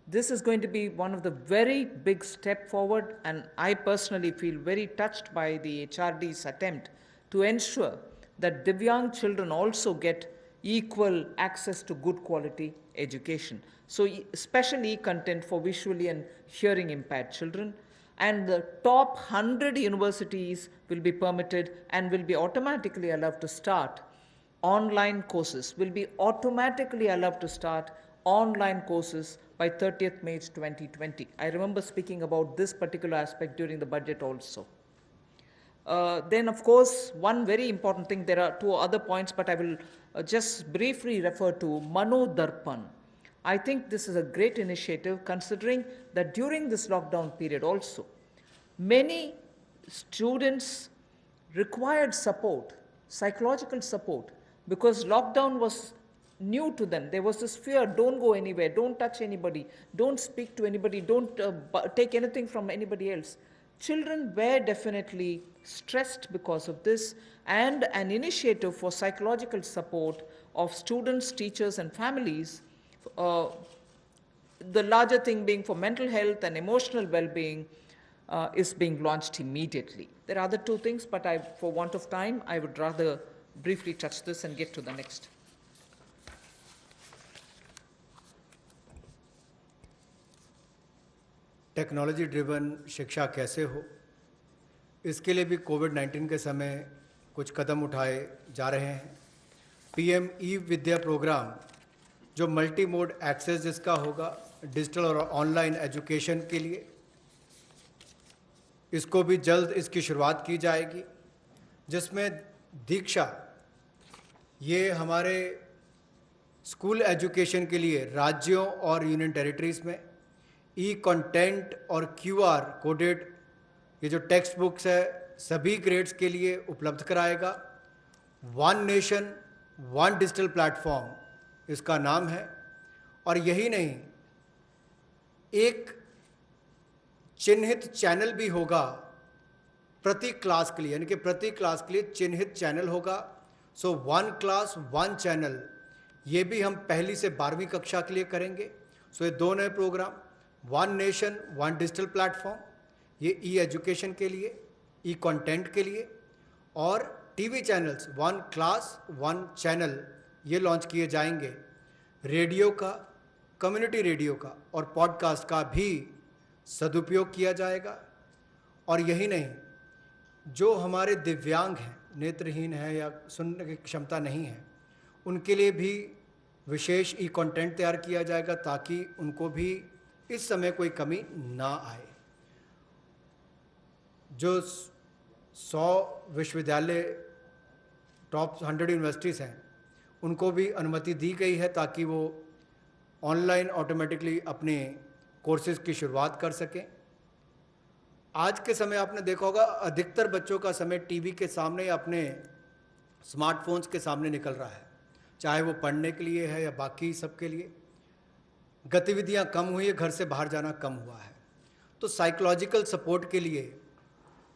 This is going to be one of the very big step forward, and I personally feel very touched by the HRD's attempt to ensure that Divyang children also get equal access to good quality education. So special e-content for visually and hearing impaired children, and the top 100 universities will be permitted and will be automatically allowed to start online courses, will be automatically allowed to start online courses by 30th May 2020. I remember speaking about this particular aspect during the budget also. Then, of course, one very important thing, there are two other points, but I will just briefly refer to Mano Darpan. I think this is a great initiative, considering that during this lockdown period also, many students required support, psychological support, because lockdown was new to them. There was this fear, don't go anywhere, don't touch anybody, don't speak to anybody, don't take anything from anybody else. Children were definitely stressed because of this, and an initiative for psychological support of students, teachers, and families, the larger thing being for mental health and emotional well-being, is being launched immediately. There are other two things, but for want of time, I would rather briefly touch this and get to the next. Technology driven शिक्षा कैसे हो, इसके लिए भी कोविड-19 के समय कुछ कदम उठाए जा रहे हैं। पीएम ई विद्या प्रोग्राम जो मल्टी मोड एक्सेस जिसका होगा डिजिटल और ऑनलाइन एजुकेशन के लिए, इसको भी जल्द इसकी शुरुआत की जाएगी, जिसमें दीक्षा ये हमारे स्कूल एजुकेशन के लिए राज्यों और यूनियन टेरिटरीज में ई कंटेंट और क्यूआर कोडेड ये जो टेक्स्ट बुक्स है सभी ग्रेड्स के लिए उपलब्ध कराएगा। One nation one digital platform इसका नाम है। और यही नहीं, एक चिन्हित चैनल भी होगा प्रति क्लास के लिए, यानी कि प्रति क्लास के लिए चिन्हित चैनल होगा। So one class one channel, ये भी हम पहली से 12वीं कक्षा के लिए करेंगे। सो ये दो नए program, one nation one digital platform, ये ई एजुकेशन के लिए, ई कंटेंट के लिए, और TV channels one class one channel ये लॉन्च किए जाएंगे। रेडियो का, कम्युनिटी रेडियो का और पॉडकास्ट का भी सदुपयोग किया जाएगा। और यही नहीं, जो हमारे दिव्यांग हैं, नेत्रहीन हैं या सुनने की क्षमता नहीं है, उनके लिए भी विशेष ई कंटेंट तैयार किया जाएगा ताकि उनको भी इस समय कोई कमी ना आए। जो 100 विश्वविद्यालय टॉप 100 यूनिवर्सिटीज़ हैं, उनको भी अनुमति दी गई है ताकि वो ऑनलाइन ऑटोमेटिकली अपने कोर्सेज की शुरुआत कर सकें। आज के समय आपने देखा होगा अधिकतर बच्चों का समय टीवी के सामने या अपने स्मार्टफोन्स के सामने निकल रहा है, चाहे वो पढ़ने के लिए है या बाकी सब के लिए। गतिविधियां कम हुई है, घर से बाहर जाना कम हुआ है। तो साइकोलॉजिकल सपोर्ट के लिए,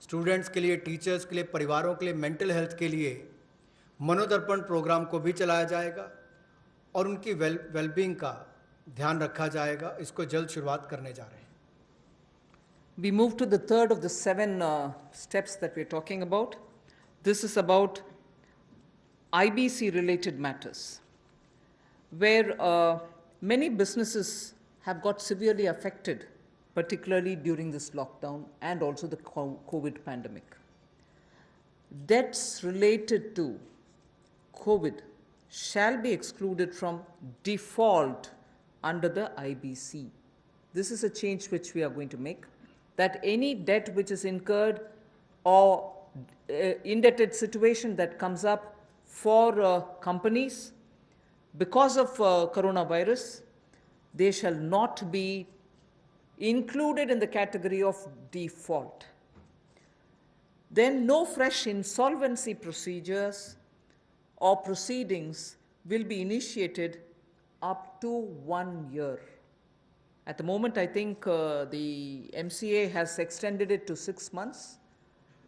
स्टूडेंट्स के लिए, टीचर्स के लिए, परिवारों के लिए, मेंटल हेल्थ के लिए मनोदर्पण प्रोग्राम को भी चलाया जाएगा और उनकी वेलबींग का ध्यान रखा जाएगा। इसको जल्द शुरुआत करने जा रहे हैं। We move to the third of the 7 steps that we're talking about. This is about IBC related matters, where many businesses have got severely affected, particularly during this lockdown and also the COVID pandemic. Debts related to COVID shall be excluded from default under the IBC. This is a change which we are going to make, that any debt which is incurred or indebted situation that comes up for companies because of coronavirus, they shall not be included in the category of default. Then no fresh insolvency procedures or proceedings will be initiated up to 1 year. At the moment, I think the MCA has extended it to 6 months.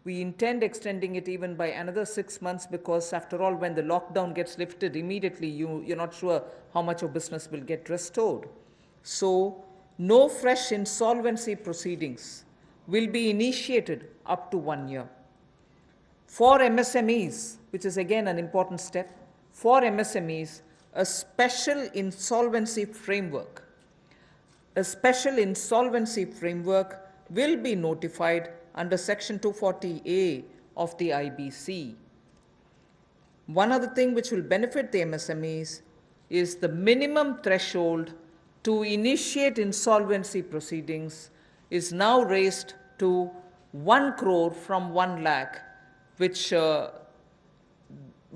We intend extending it even by another 6 months because, after all, when the lockdown gets lifted immediately, you're not sure how much of business will get restored. So, no fresh insolvency proceedings will be initiated up to 1 year. For MSMEs, which is again an important step, for MSMEs, a special insolvency framework will be notified under Section 240A of the IBC. One other thing which will benefit the MSMEs is the minimum threshold to initiate insolvency proceedings is now raised to 1 crore from 1 lakh, which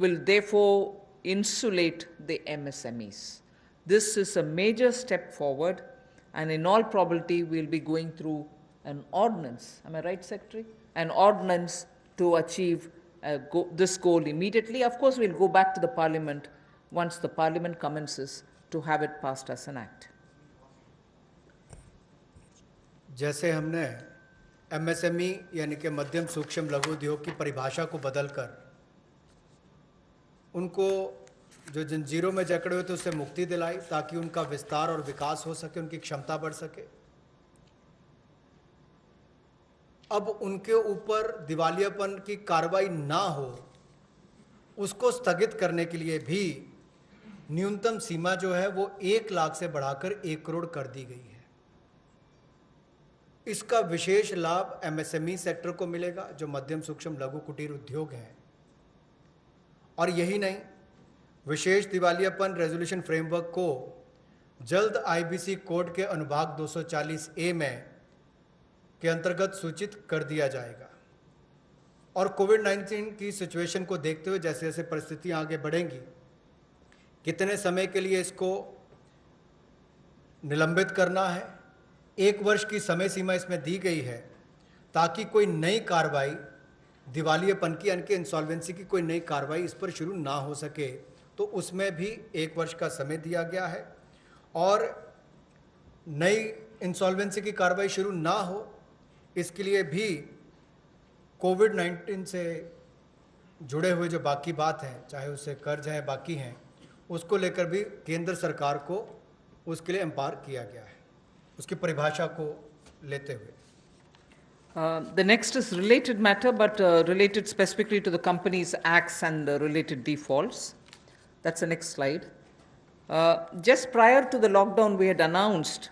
will therefore insulate the MSMEs. This is a major step forward, and in all probability, we'll be going through an ordinance. Am I right, Secretary? An ordinance to achieve this goal immediately. Of course, we'll go back to the Parliament once the Parliament commences to have it passed as an act. जैसे हमने MSME यानी कि मध्यम सूक्ष्म लघु उद्योग की परिभाषा को बदलकर उनको जो जंजीरों में जकड़े हुए थे उससे मुक्ति दिलाई ताकि उनका विस्तार और विकास हो सके, उनकी क्षमता बढ़ सके। अब उनके ऊपर दिवालियापन की कार्रवाई ना हो, उसको स्थगित करने के लिए भी न्यूनतम सीमा जो है वो 1 लाख से बढ़ाकर 1 करोड़ कर दी गई है। इसका विशेष लाभ एमएसएमई सेक्टर को मिलेगा, जो मध्यम सूक्ष्म लघु कुटीर उद्योग हैं। और यही नहीं, विशेष दिवालियापन रेजोल्यूशन फ्रेमवर्क को जल्द आईबीसी कोड के अनुभाग 240A में के अंतर्गत सूचित कर दिया जाएगा। और कोविड-19 की सिचुएशन को देखते हुए जैसे जैसे परिस्थितियां आगे बढ़ेंगी, कितने समय के लिए इसको निलंबित करना है, 1 वर्ष की समय सीमा इसमें दी गई है ताकि कोई नई कार्रवाई दिवालियापन की यानी कि इंसॉल्वेंसी की कोई नई कार्रवाई इस पर शुरू ना हो सके, तो उसमें भी 1 वर्ष का समय दिया गया है। और नई इंसॉल्वेंसी की कार्रवाई शुरू ना हो, इसके लिए भी कोविड-19 से जुड़े हुए जो बाकी बात हैं, चाहे उससे कर्ज हैं बाकी हैं, उसको लेकर भी केंद्र सरकार को उसके लिए एम्पावर किया गया है, उसकी परिभाषा को लेते हुए। The next is related matter, but related specifically to the Companies Acts and the related defaults. That's the next slide. Just prior to the lockdown, we had announced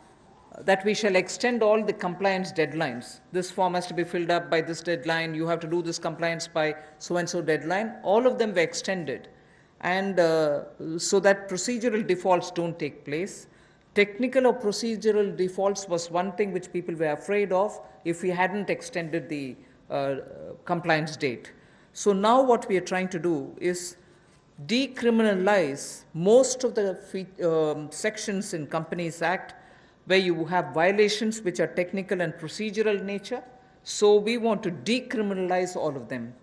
that we shall extend all the compliance deadlines. This form has to be filled up by this deadline. You have to do this compliance by so-and-so deadline. All of them were extended, and so that procedural defaults don't take place. Technical or procedural defaults was one thing which people were afraid of if we hadn't extended the compliance date. So now what we are trying to do is decriminalize most of the sections in Companies Act where you have violations which are technical and procedural nature. So we want to decriminalize all of them.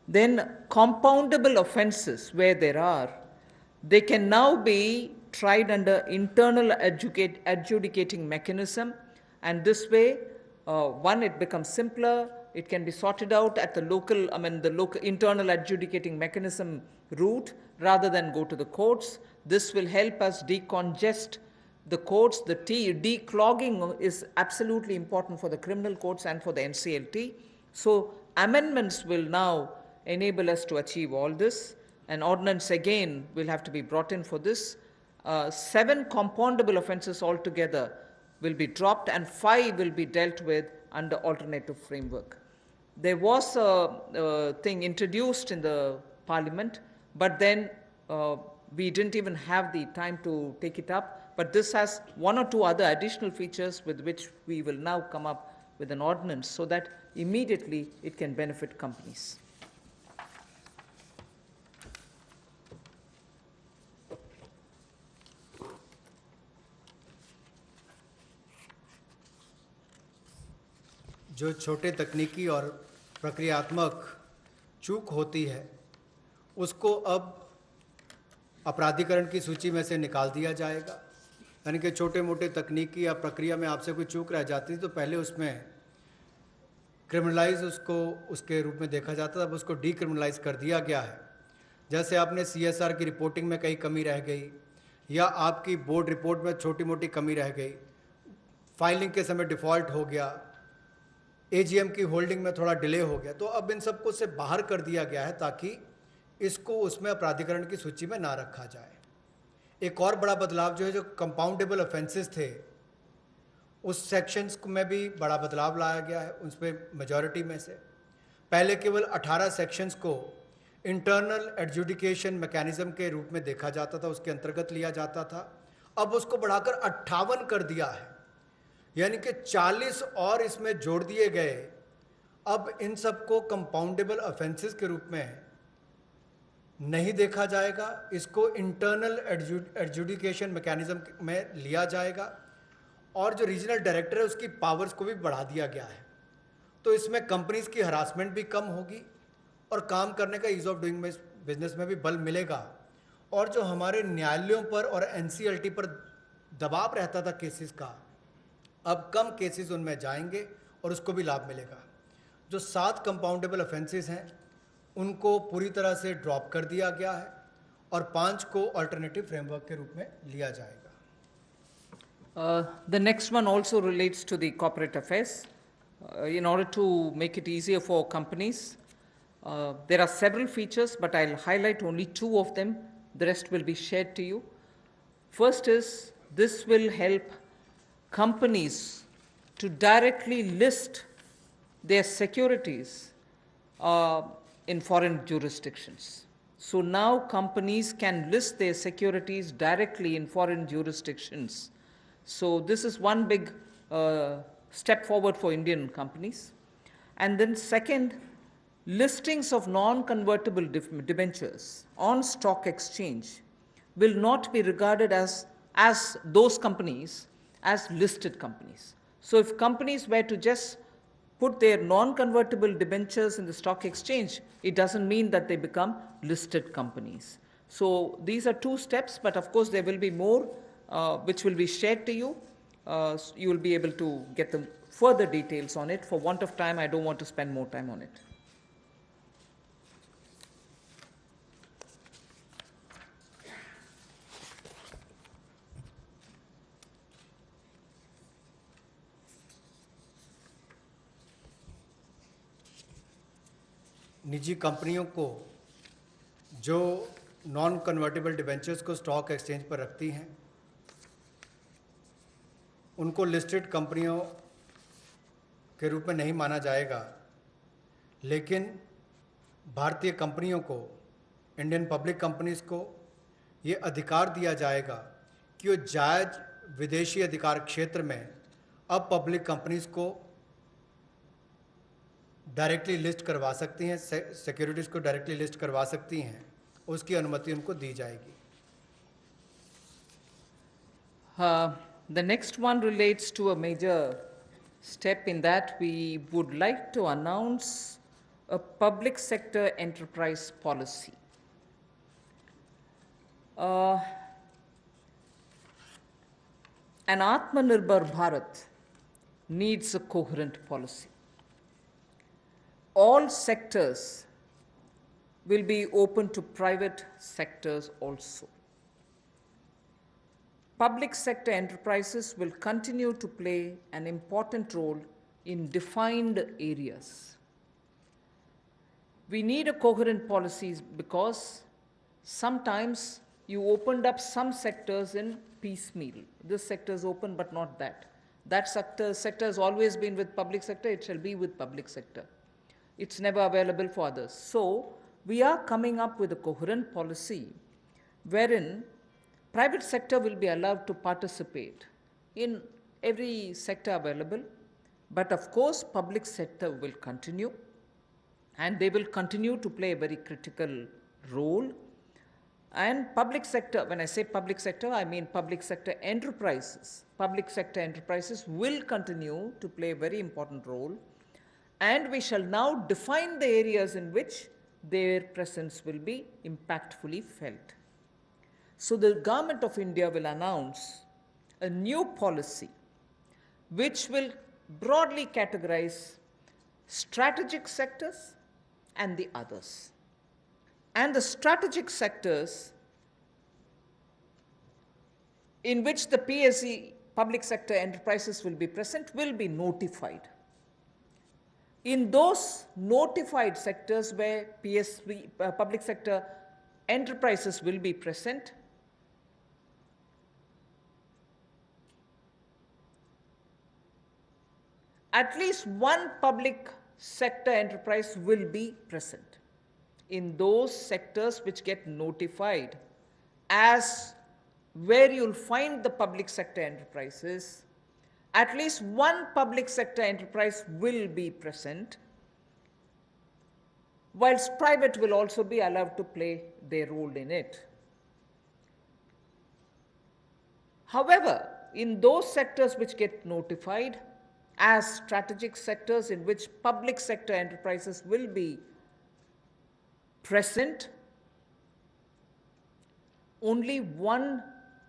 Then compoundable offenses where there are, they can now be tried under internal adjudicating mechanism, and this way, one, it becomes simpler, it can be sorted out at the local internal adjudicating mechanism route rather than go to the courts. This will help us decongest the courts. The declogging is absolutely important for the criminal courts and for the NCLT. So amendments will now enable us to achieve all this. An ordinance again will have to be brought in for this. 7 compoundable offenses altogether will be dropped, and 5 will be dealt with under alternative framework. There was a thing introduced in the Parliament, but then we didn't even have the time to take it up. But this has 1 or 2 other additional features with which we will now come up with an ordinance so that immediately it can benefit companies. जो छोटे तकनीकी और प्रक्रियात्मक चूक होती है उसको अब अपराधीकरण की सूची में से निकाल दिया जाएगा। यानी कि छोटे मोटे तकनीकी या प्रक्रिया में आपसे कोई चूक रह जाती थी तो पहले उसमें क्रिमिनलाइज उसको उसके रूप में देखा जाता था, अब उसको डीक्रिमिनलाइज कर दिया गया है। जैसे आपने CSR की रिपोर्टिंग में कहीं कमी रह गई या आपकी बोर्ड रिपोर्ट में छोटी मोटी कमी रह गई, फाइलिंग के समय डिफ़ॉल्ट हो गया, AGM की होल्डिंग में थोड़ा डिले हो गया, तो अब इन सबको से बाहर कर दिया गया है ताकि इसको उसमें अपराधीकरण की सूची में ना रखा जाए। एक और बड़ा बदलाव जो है, जो कंपाउंडेबल ऑफेंसेस थे उस सेक्शंस में भी बड़ा बदलाव लाया गया है। उस पर मेजॉरिटी में से पहले केवल 18 सेक्शंस को इंटरनल एडजुडिकेशन मैकेनिज्म के रूप में देखा जाता था, उसके अंतर्गत लिया जाता था, अब उसको बढ़ाकर 58 कर दिया है, यानी कि 40 और इसमें जोड़ दिए गए। अब इन सबको कंपाउंडेबल ऑफेंसेस के रूप में नहीं देखा जाएगा, इसको इंटरनल एडजुडिकेशन मैकेनिज्म में लिया जाएगा और जो रीजनल डायरेक्टर है उसकी पावर्स को भी बढ़ा दिया गया है। तो इसमें कंपनीज की हरासमेंट भी कम होगी और काम करने का ईज ऑफ डूइंग बिजनेस में भी बल मिलेगा। और जो हमारे न्यायालयों पर और NCLT पर दबाव रहता था केसेस का, अब कम केसेस उनमें जाएंगे और उसको भी लाभ मिलेगा। जो 7 कंपाउंडेबल ऑफेंसेस हैं उनको पूरी तरह से ड्रॉप कर दिया गया है और 5 को अल्टरनेटिव फ्रेमवर्क के रूप में लिया जाएगा। The next one also relates to the corporate affairs. In order to make it easier for companies, there are several features, but I'll highlight only 2 of them. The rest will be shared to you. First is, this will help companies to directly list their securities in foreign jurisdictions. So now companies can list their securities directly in foreign jurisdictions. So this is one big step forward for Indian companies. And then second, listings of non-convertible debentures on stock exchange will not be regarded as those companies as listed companies. So if companies were to just put their non-convertible debentures in the stock exchange, it doesn't mean that they become listed companies. So these are 2 steps, but of course there will be more which will be shared to you. You will be able to get the further details on it. For want of time, I don't want to spend more time on it. निजी कंपनियों को जो non convertible debentures को stock exchange पर रखती हैं उनको listed कंपनियों के रूप में नहीं माना जाएगा, लेकिन भारतीय कंपनियों को, इंडियन पब्लिक कंपनीज को ये अधिकार दिया जाएगा कि वो जायज़ विदेशी अधिकार क्षेत्र में अब पब्लिक कंपनीज को डायरेक्टली लिस्ट करवा सकती हैं, सिक्योरिटीज़ को डायरेक्टली लिस्ट करवा सकती हैं, उसकी अनुमति उनको दी जाएगी। The next one relates to a major step in that we would like to announce a public sector enterprise policy. An Atmanirbhar Bharat needs a coherent policy. All sectors will be open to private sectors also. Public sector enterprises will continue to play an important role in defined areas. We need a coherent policy because sometimes you opened up some sectors in piecemeal. This sector is open but not that. That sector has always been with public sector, it shall be with public sector. It's never available for others. So we are coming up with a coherent policy wherein private sector will be allowed to participate in every sector available, but of course public sector will continue, and they will continue to play a very critical role. And public sector, when I say public sector, I mean public sector enterprises. Public sector enterprises will continue to play a very important role, and we shall now define the areas in which their presence will be impactfully felt. So the Government of India will announce a new policy which will broadly categorize strategic sectors and the others. And the strategic sectors in which the PSE, public sector enterprises, will be present will be notified. In those notified sectors where PSE, public sector enterprises will be present, at least one public sector enterprise will be present. In those sectors which get notified as where you'll find the public sector enterprises, at least one public sector enterprise will be present, whilst private will also be allowed to play their role in it. However, in those sectors which get notified as strategic sectors in which public sector enterprises will be present, only 1,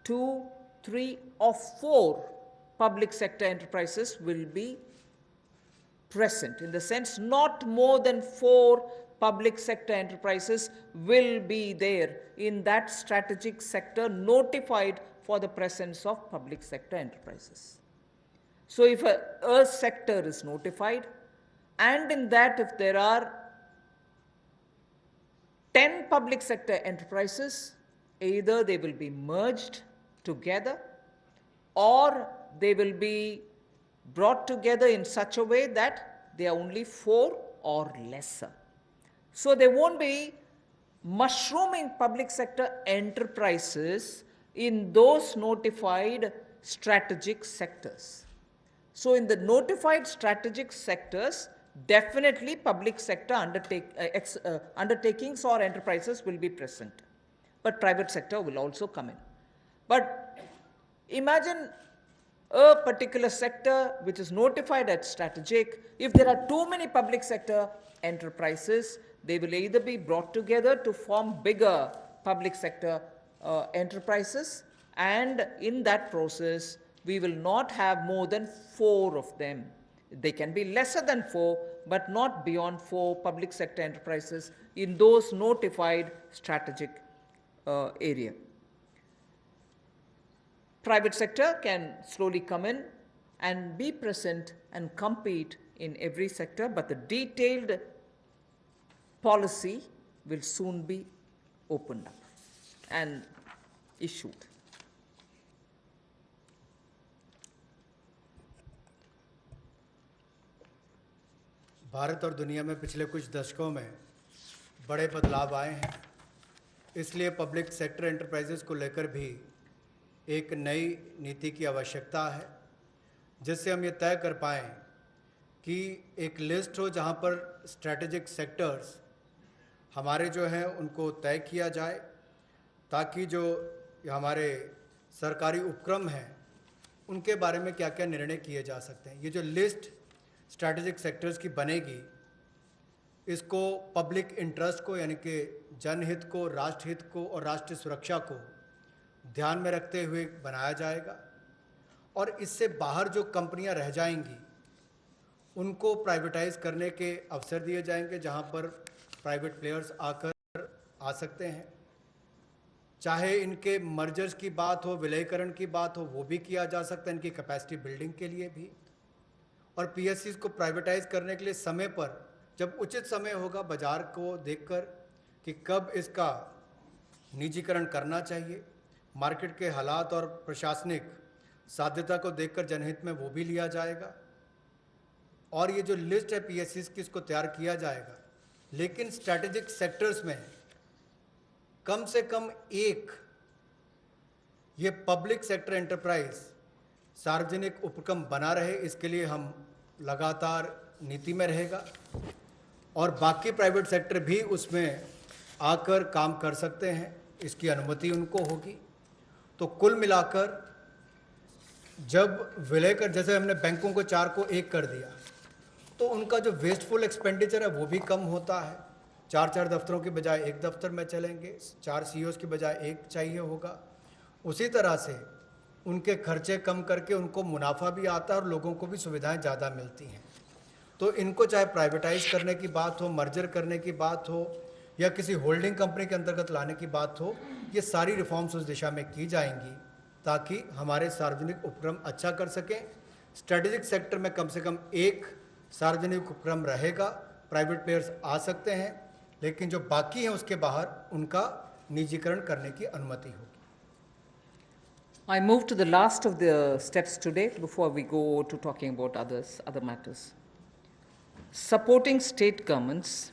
2, 3, or 4 public sector enterprises will be present. In the sense, not more than 4 public sector enterprises will be there in that strategic sector notified for the presence of public sector enterprises. So if a sector is notified, and in that if there are 10 public sector enterprises, either they will be merged together or they will be brought together in such a way that they are only 4 or lesser. So there won't be mushrooming public sector enterprises in those notified strategic sectors. So in the notified strategic sectors, definitely public sector undertakings or enterprises will be present, but private sector will also come in. But imagine a particular sector which is notified as strategic. If there are too many public sector enterprises, they will either be brought together to form bigger public sector enterprises, and in that process we will not have more than 4 of them. They can be lesser than 4, but not beyond 4 public sector enterprises in those notified strategic area. Private sector can slowly come in and be present and compete in every sector, but the detailed policy will soon be opened up and issued. Bharat और दुनिया में पिछले कुछ दशकों में बड़े बदलाव आए हैं, इसलिए पब्लिक सेक्टर एंटरप्राइजेस को लेकर भी एक नई नीति की आवश्यकता है, जिससे हम ये तय कर पाएँ कि एक लिस्ट हो जहाँ पर स्ट्रैटेजिक सेक्टर्स हमारे जो हैं उनको तय किया जाए, ताकि जो हमारे सरकारी उपक्रम हैं उनके बारे में क्या क्या निर्णय किए जा सकते हैं। ये जो लिस्ट स्ट्रैटेजिक सेक्टर्स की बनेगी, इसको पब्लिक इंटरेस्ट को, यानी कि जनहित को, राष्ट्रहित को और राष्ट्रीय सुरक्षा को ध्यान में रखते हुए बनाया जाएगा, और इससे बाहर जो कंपनियां रह जाएंगी उनको प्राइवेटाइज करने के अवसर दिए जाएंगे, जहां पर प्राइवेट प्लेयर्स आकर आ सकते हैं। चाहे इनके मर्जर्स की बात हो, विलयीकरण की बात हो, वो भी किया जा सकता है, इनकी कैपेसिटी बिल्डिंग के लिए भी। और पीएससीज को प्राइवेटाइज करने के लिए समय पर, जब उचित समय होगा, बाजार को देखकर कि कब इसका निजीकरण करना चाहिए, मार्केट के हालात और प्रशासनिक साध्यता को देखकर जनहित में वो भी लिया जाएगा। और ये जो लिस्ट है पीएससीज की, इसको तैयार किया जाएगा, लेकिन स्ट्रैटेजिक सेक्टर्स में कम से कम एक ये पब्लिक सेक्टर एंटरप्राइज सार्वजनिक उपक्रम बना रहे, इसके लिए हम लगातार नीति में रहेगा, और बाकी प्राइवेट सेक्टर भी उसमें आकर काम कर सकते हैं, इसकी अनुमति उनको होगी। तो कुल मिलाकर जब विलय कर, जैसे हमने बैंकों को 4 को 1 कर दिया, तो उनका जो वेस्टफुल एक्सपेंडिचर है वो भी कम होता है। 4 दफ्तरों के बजाय 1 दफ्तर में चलेंगे, 4 सीईओज़ के बजाय 1 चाहिए होगा। उसी तरह से उनके खर्चे कम करके उनको मुनाफा भी आता है और लोगों को भी सुविधाएं ज़्यादा मिलती हैं। तो इनको चाहे प्राइवेटाइज करने की बात हो, मर्जर करने की बात हो या किसी होल्डिंग कंपनी के अंतर्गत लाने की बात हो, ये सारी रिफॉर्म्स उस दिशा में की जाएंगी ताकि हमारे सार्वजनिक उपक्रम अच्छा कर सकें। स्ट्रेटेजिक सेक्टर में कम से कम एक सार्वजनिक उपक्रम रहेगा, प्राइवेट प्लेयर्स आ सकते हैं, लेकिन जो बाकी हैं उसके बाहर उनका निजीकरण करने की अनुमति होगी। I move to the last of the steps today before we go to talking about other matters. Supporting state governments.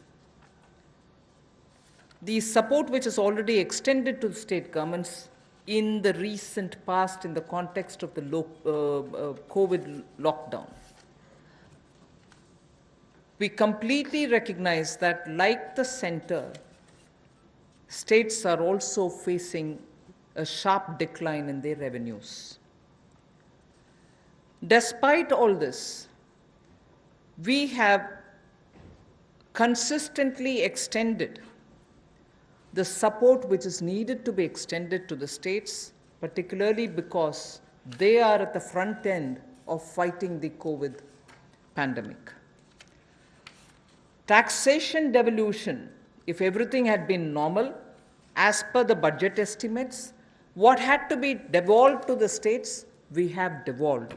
The support which is already extended to the state governments in the recent past in the context of the COVID lockdown. We completely recognize that, like the center, states are also facing a sharp decline in their revenues. Despite all this, we have consistently extended the support which is needed to be extended to the states, particularly because they are at the front end of fighting the COVID pandemic. Taxation devolution, if everything had been normal, as per the budget estimates, what had to be devolved to the states, we have devolved.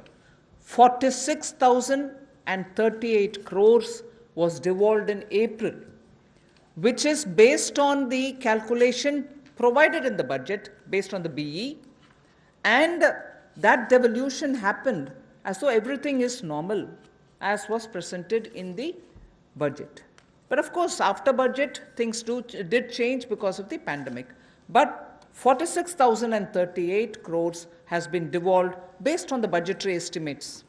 46,038 crores was devolved in April, which is based on the calculation provided in the budget, based on the BE, and that devolution happened as though everything is normal, as was presented in the budget. But of course, after budget, things did change because of the pandemic. But 46,038 crores has been devolved based on the budgetary estimates.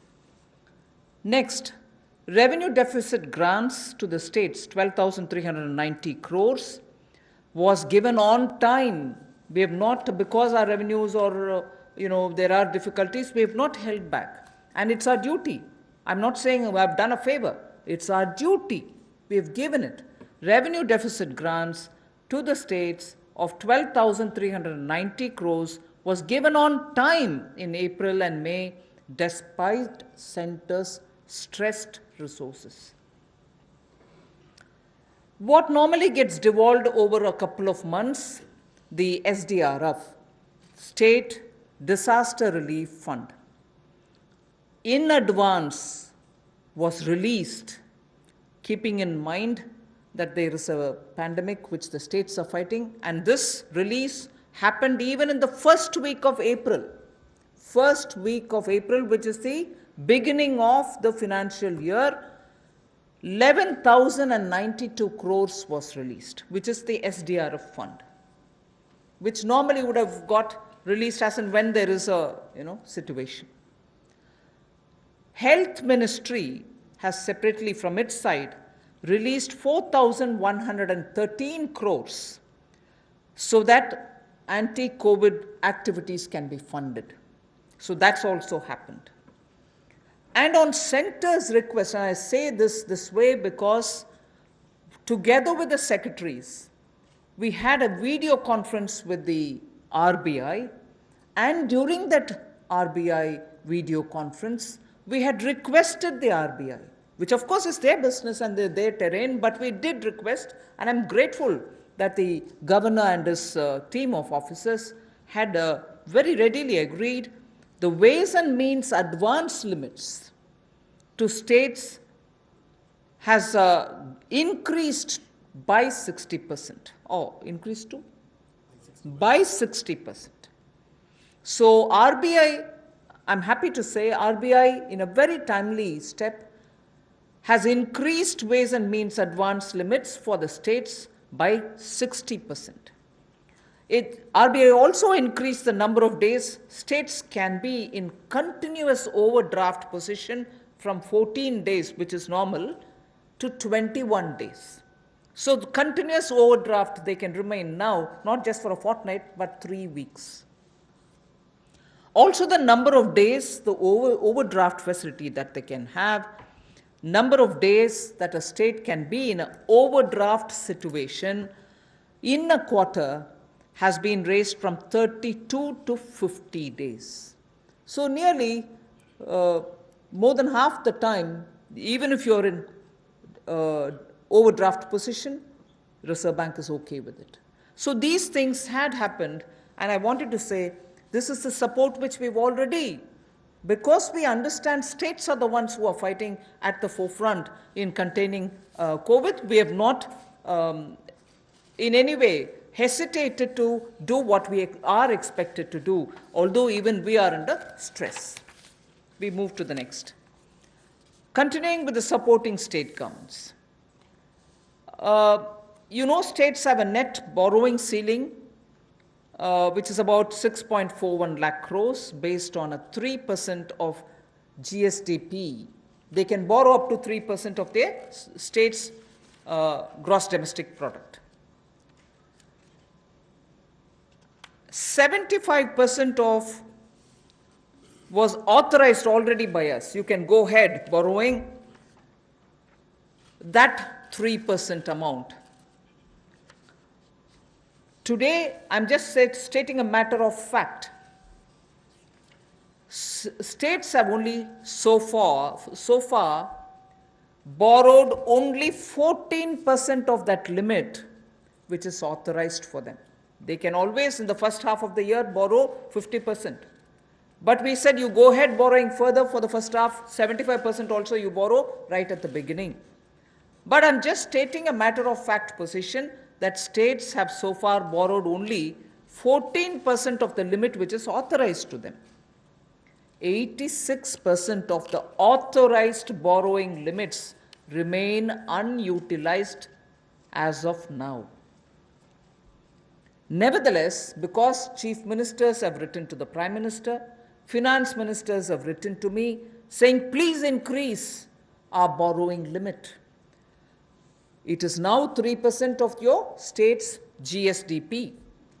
Next, revenue deficit grants to the states, 12,390 crores, was given on time. We have not, because our revenues or, there are difficulties, we have not held back. And it's our duty. I'm not saying I've done a favor. It's our duty. We have given it. Revenue deficit grants to the states of 12,390 crores was given on time in April and May, despite centers' stressed resources. What normally gets devolved over a couple of months, the SDRF, State Disaster Relief Fund, in advance was released, keeping in mind that there is a pandemic which the states are fighting, and this release happened even in the first week of April. First week of April, which is the beginning of the financial year, 11,092 crores was released, which is the SDRF fund, which normally would have got released as and when there is a situation. Health Ministry has separately from its side released 4,113 crores so that anti-COVID activities can be funded. So that's also happened. And on center's request, and I say this way because together with the secretaries, we had a video conference with the RBI, and during that RBI video conference, we had requested the RBI, which of course is their business and their terrain, but we did request, and I'm grateful that the governor and his team of officers had very readily agreed the ways and means advance limits to states has increased by 60%. Oh, increased to? By 60%. So RBI, I'm happy to say, RBI in a very timely step has increased ways and means advance limits for the states by 60%. RBI also increased the number of days states can be in continuous overdraft position from 14 days, which is normal, to 21 days. So the continuous overdraft they can remain now, not just for a fortnight, but 3 weeks. Also the number of days, the overdraft facility that they can have, number of days that a state can be in an overdraft situation in a quarter has been raised from 32 to 50 days. So nearly more than half the time, even if you're in overdraft position, Reserve Bank is okay with it. So these things had happened, and I wanted to say this is the support which we've already, because we understand states are the ones who are fighting at the forefront in containing COVID. We have not in any way hesitated to do what we are expected to do, although even we are under stress. We move to the next. Continuing with the supporting state governments. States have a net borrowing ceiling, which is about 6.41 lakh crores based on a 3% of GSDP. They can borrow up to 3% of their state's gross domestic product. 75% of was authorized already by us. You can go ahead borrowing that 3% amount. Today, I'm just stating a matter of fact. States have only so far borrowed only 14% of that limit which is authorized for them. They can always, in the first half of the year, borrow 50%. But we said you go ahead borrowing further for the first half, 75% also you borrow right at the beginning. But I'm just stating a matter of fact position that states have so far borrowed only 14% of the limit which is authorized to them. 86% of the authorized borrowing limits remain unutilized as of now. Nevertheless, because chief ministers have written to the Prime Minister, finance ministers have written to me saying, please increase our borrowing limit. It is now 3% of your state's GSDP.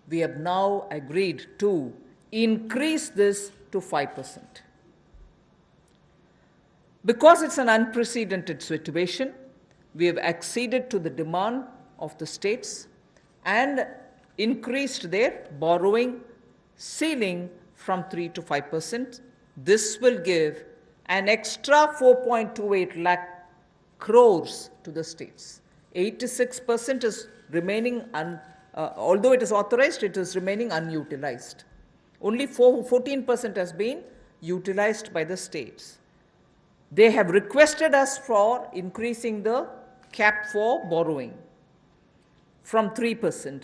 We have now agreed to increase this to 5%. Because it's an unprecedented situation, we have acceded to the demand of the states and increased their borrowing ceiling from 3 to 5%. This will give an extra 4.28 lakh crores to the states. 86% is remaining, although it is authorized, it is remaining unutilized. Only 14% has been utilized by the states. They have requested us for increasing the cap for borrowing from 3%.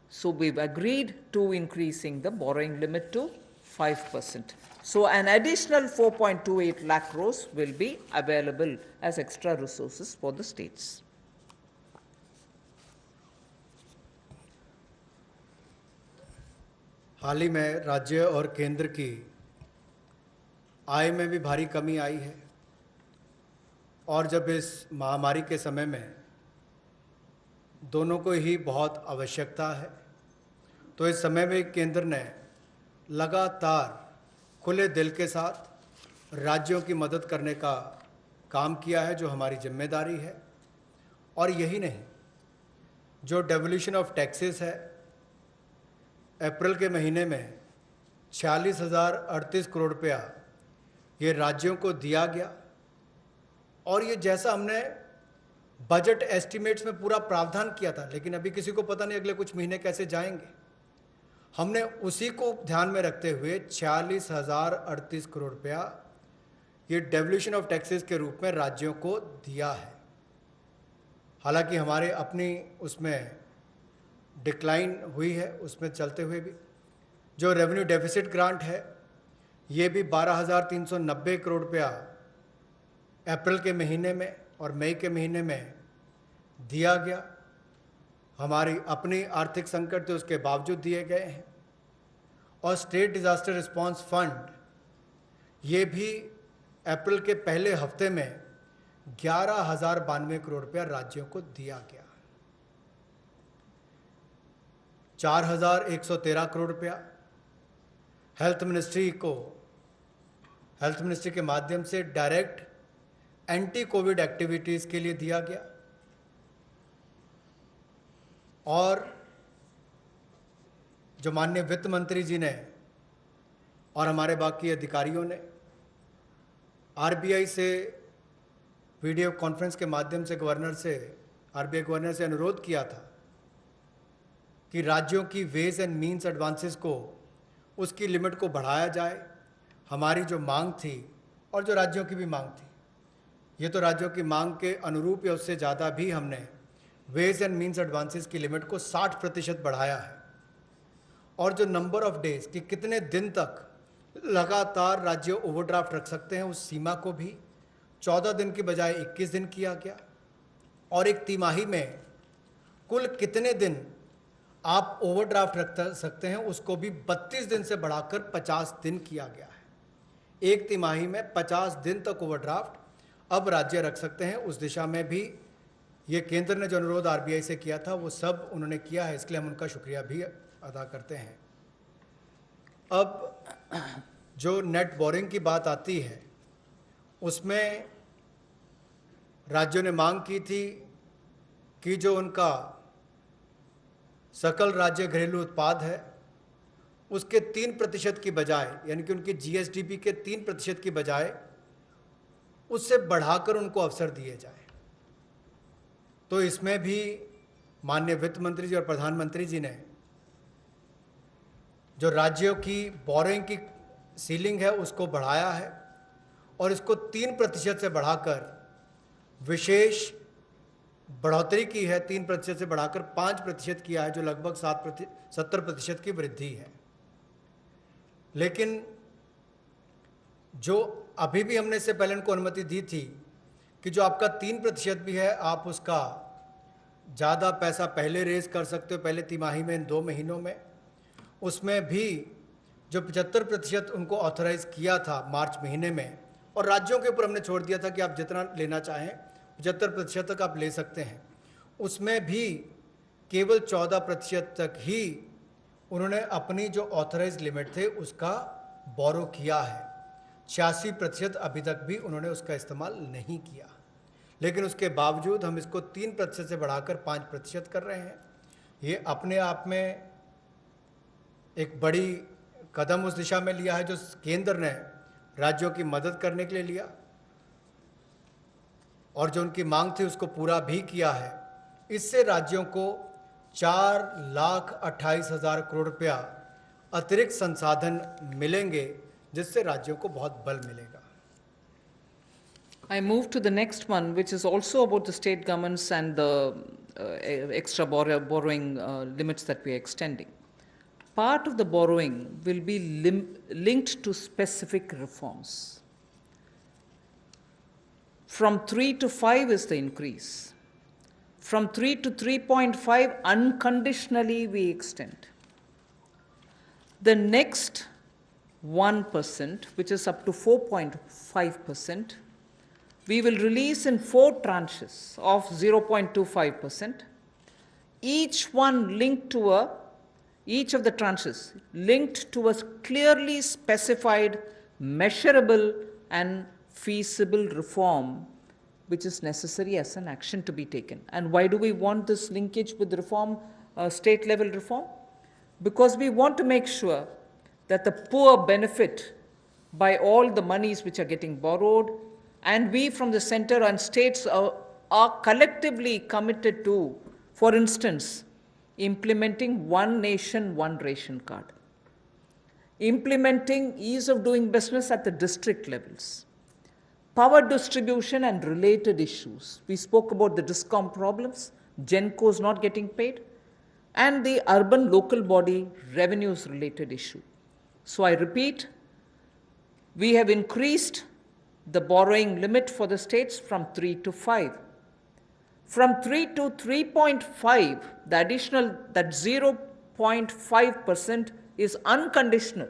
So we've agreed to increasing the borrowing limit to 5%. So an additional 4.28 lakh crores will be available as extra resources for the states. हाल ही में राज्य और केंद्र की आय में भी भारी कमी आई है और जब इस महामारी के समय में दोनों को ही बहुत आवश्यकता है तो इस समय में केंद्र ने लगातार खुले दिल के साथ राज्यों की मदद करने का काम किया है, जो हमारी जिम्मेदारी है। और यही नहीं, जो डेवोल्यूशन ऑफ टैक्सेस है, अप्रैल के महीने में 46,038 करोड़ रुपया ये राज्यों को दिया गया। और ये जैसा हमने बजट एस्टिमेट्स में पूरा प्रावधान किया था, लेकिन अभी किसी को पता नहीं अगले कुछ महीने कैसे जाएंगे, हमने उसी को ध्यान में रखते हुए 46,038 करोड़ रुपया ये डेवोल्यूशन ऑफ टैक्सेस के रूप में राज्यों को दिया है। हालांकि हमारे अपनी उसमें डिक्लाइन हुई है, उसमें चलते हुए भी जो रेवेन्यू डेफिसिट ग्रांट है ये भी 12,390 करोड़ रुपया अप्रैल के महीने में और मई के महीने में दिया गया। हमारी अपनी आर्थिक संकट थे उसके बावजूद दिए गए हैं। और स्टेट डिजास्टर रिस्पांस फंड ये भी अप्रैल के पहले हफ्ते में 11,092 करोड़ रुपया राज्यों को दिया गया। 4,113 करोड़ रुपया हेल्थ मिनिस्ट्री के माध्यम से डायरेक्ट एंटी कोविड एक्टिविटीज़ के लिए दिया गया। और जो माननीय वित्त मंत्री जी ने और हमारे बाकी अधिकारियों ने आरबीआई से वीडियो कॉन्फ्रेंस के माध्यम से आरबीआई गवर्नर से अनुरोध किया था कि राज्यों की वेज एंड मीन्स एडवांसेस को उसकी लिमिट को बढ़ाया जाए। हमारी जो मांग थी और जो राज्यों की भी मांग थी, ये तो राज्यों की मांग के अनुरूप या उससे ज़्यादा भी हमने वेज एंड मीन्स एडवांसेस की लिमिट को 60% बढ़ाया है। और जो नंबर ऑफ डेज कि कितने दिन तक लगातार राज्य ओवरड्राफ्ट रख सकते हैं, उस सीमा को भी 14 दिन की बजाय 21 दिन किया गया। और एक तिमाही में कुल कितने दिन आप ओवरड्राफ्ट रख सकते हैं, उसको भी 32 दिन से बढ़ाकर 50 दिन किया गया है। एक तिमाही में 50 दिन तक ओवरड्राफ्ट अब राज्य रख सकते हैं। उस दिशा में भी ये केंद्र ने जो अनुरोध आरबीआई से किया था वो सब उन्होंने किया है, इसके लिए हम उनका शुक्रिया भी अदा करते हैं। अब जो नेट बोरिंग की बात आती है, उसमें राज्यों ने मांग की थी कि जो उनका सकल राज्य घरेलू उत्पाद है उसके 3% की बजाय, यानी कि उनकी जीएसडीपी के 3% की बजाय उससे बढ़ाकर उनको अवसर दिए जाए। तो इसमें भी माननीय वित्त मंत्री जी और प्रधानमंत्री जी ने जो राज्यों की बोरिंग की सीलिंग है उसको बढ़ाया है और इसको 3% से बढ़ाकर विशेष बढ़ोतरी की है। 3% से बढ़ाकर 5% किया है, जो लगभग 70% की वृद्धि है। लेकिन जो अभी भी हमने इससे पहले उनको अनुमति दी थी कि जो आपका 3% भी है, आप उसका ज़्यादा पैसा पहले रेज कर सकते हो, पहले तिमाही में, इन 2 महीनों में। उसमें भी जो 75% उनको ऑथराइज किया था मार्च महीने में, और राज्यों के ऊपर हमने छोड़ दिया था कि आप जितना लेना चाहें 75% तक आप ले सकते हैं, उसमें भी केवल 14% तक ही उन्होंने अपनी जो ऑथराइज लिमिट थे उसका बोरो किया है। 86% अभी तक भी उन्होंने उसका इस्तेमाल नहीं किया। लेकिन उसके बावजूद हम इसको 3% से बढ़ाकर 5% कर रहे हैं। ये अपने आप में एक बड़ी कदम उस दिशा में लिया है जो केंद्र ने राज्यों की मदद करने के लिए लिया, और जो उनकी मांग थी उसको पूरा भी किया है। इससे राज्यों को 4,28,000 करोड़ रुपया अतिरिक्त संसाधन मिलेंगे, जिससे राज्यों को बहुत बल मिलेगा। I move to the next one, which is also about the state governments and the extra borrowing limits that we are extending. Part of the borrowing will be linked to specific reforms. From 3 to 5 is the increase. From 3 to 3.5, unconditionally we extend. The next 1%, which is up to 4.5%, we will release in 4 tranches of 0.25%, each of the tranches linked to a clearly specified, measurable and feasible reform which is necessary as an action to be taken. And why do we want this linkage with reform, state level reform? Because we want to make sure that the poor benefit by all the monies which are getting borrowed, and we from the center and states are collectively committed to, for instance, implementing one nation, one ration card, implementing ease of doing business at the district levels, power distribution and related issues. We spoke about the DISCOM problems, GENCOs not getting paid, and the urban local body revenues related issue. So I repeat, we have increased the borrowing limit for the states from 3 to 5. From 3 to 3.5, the additional, that 0.5% is unconditional.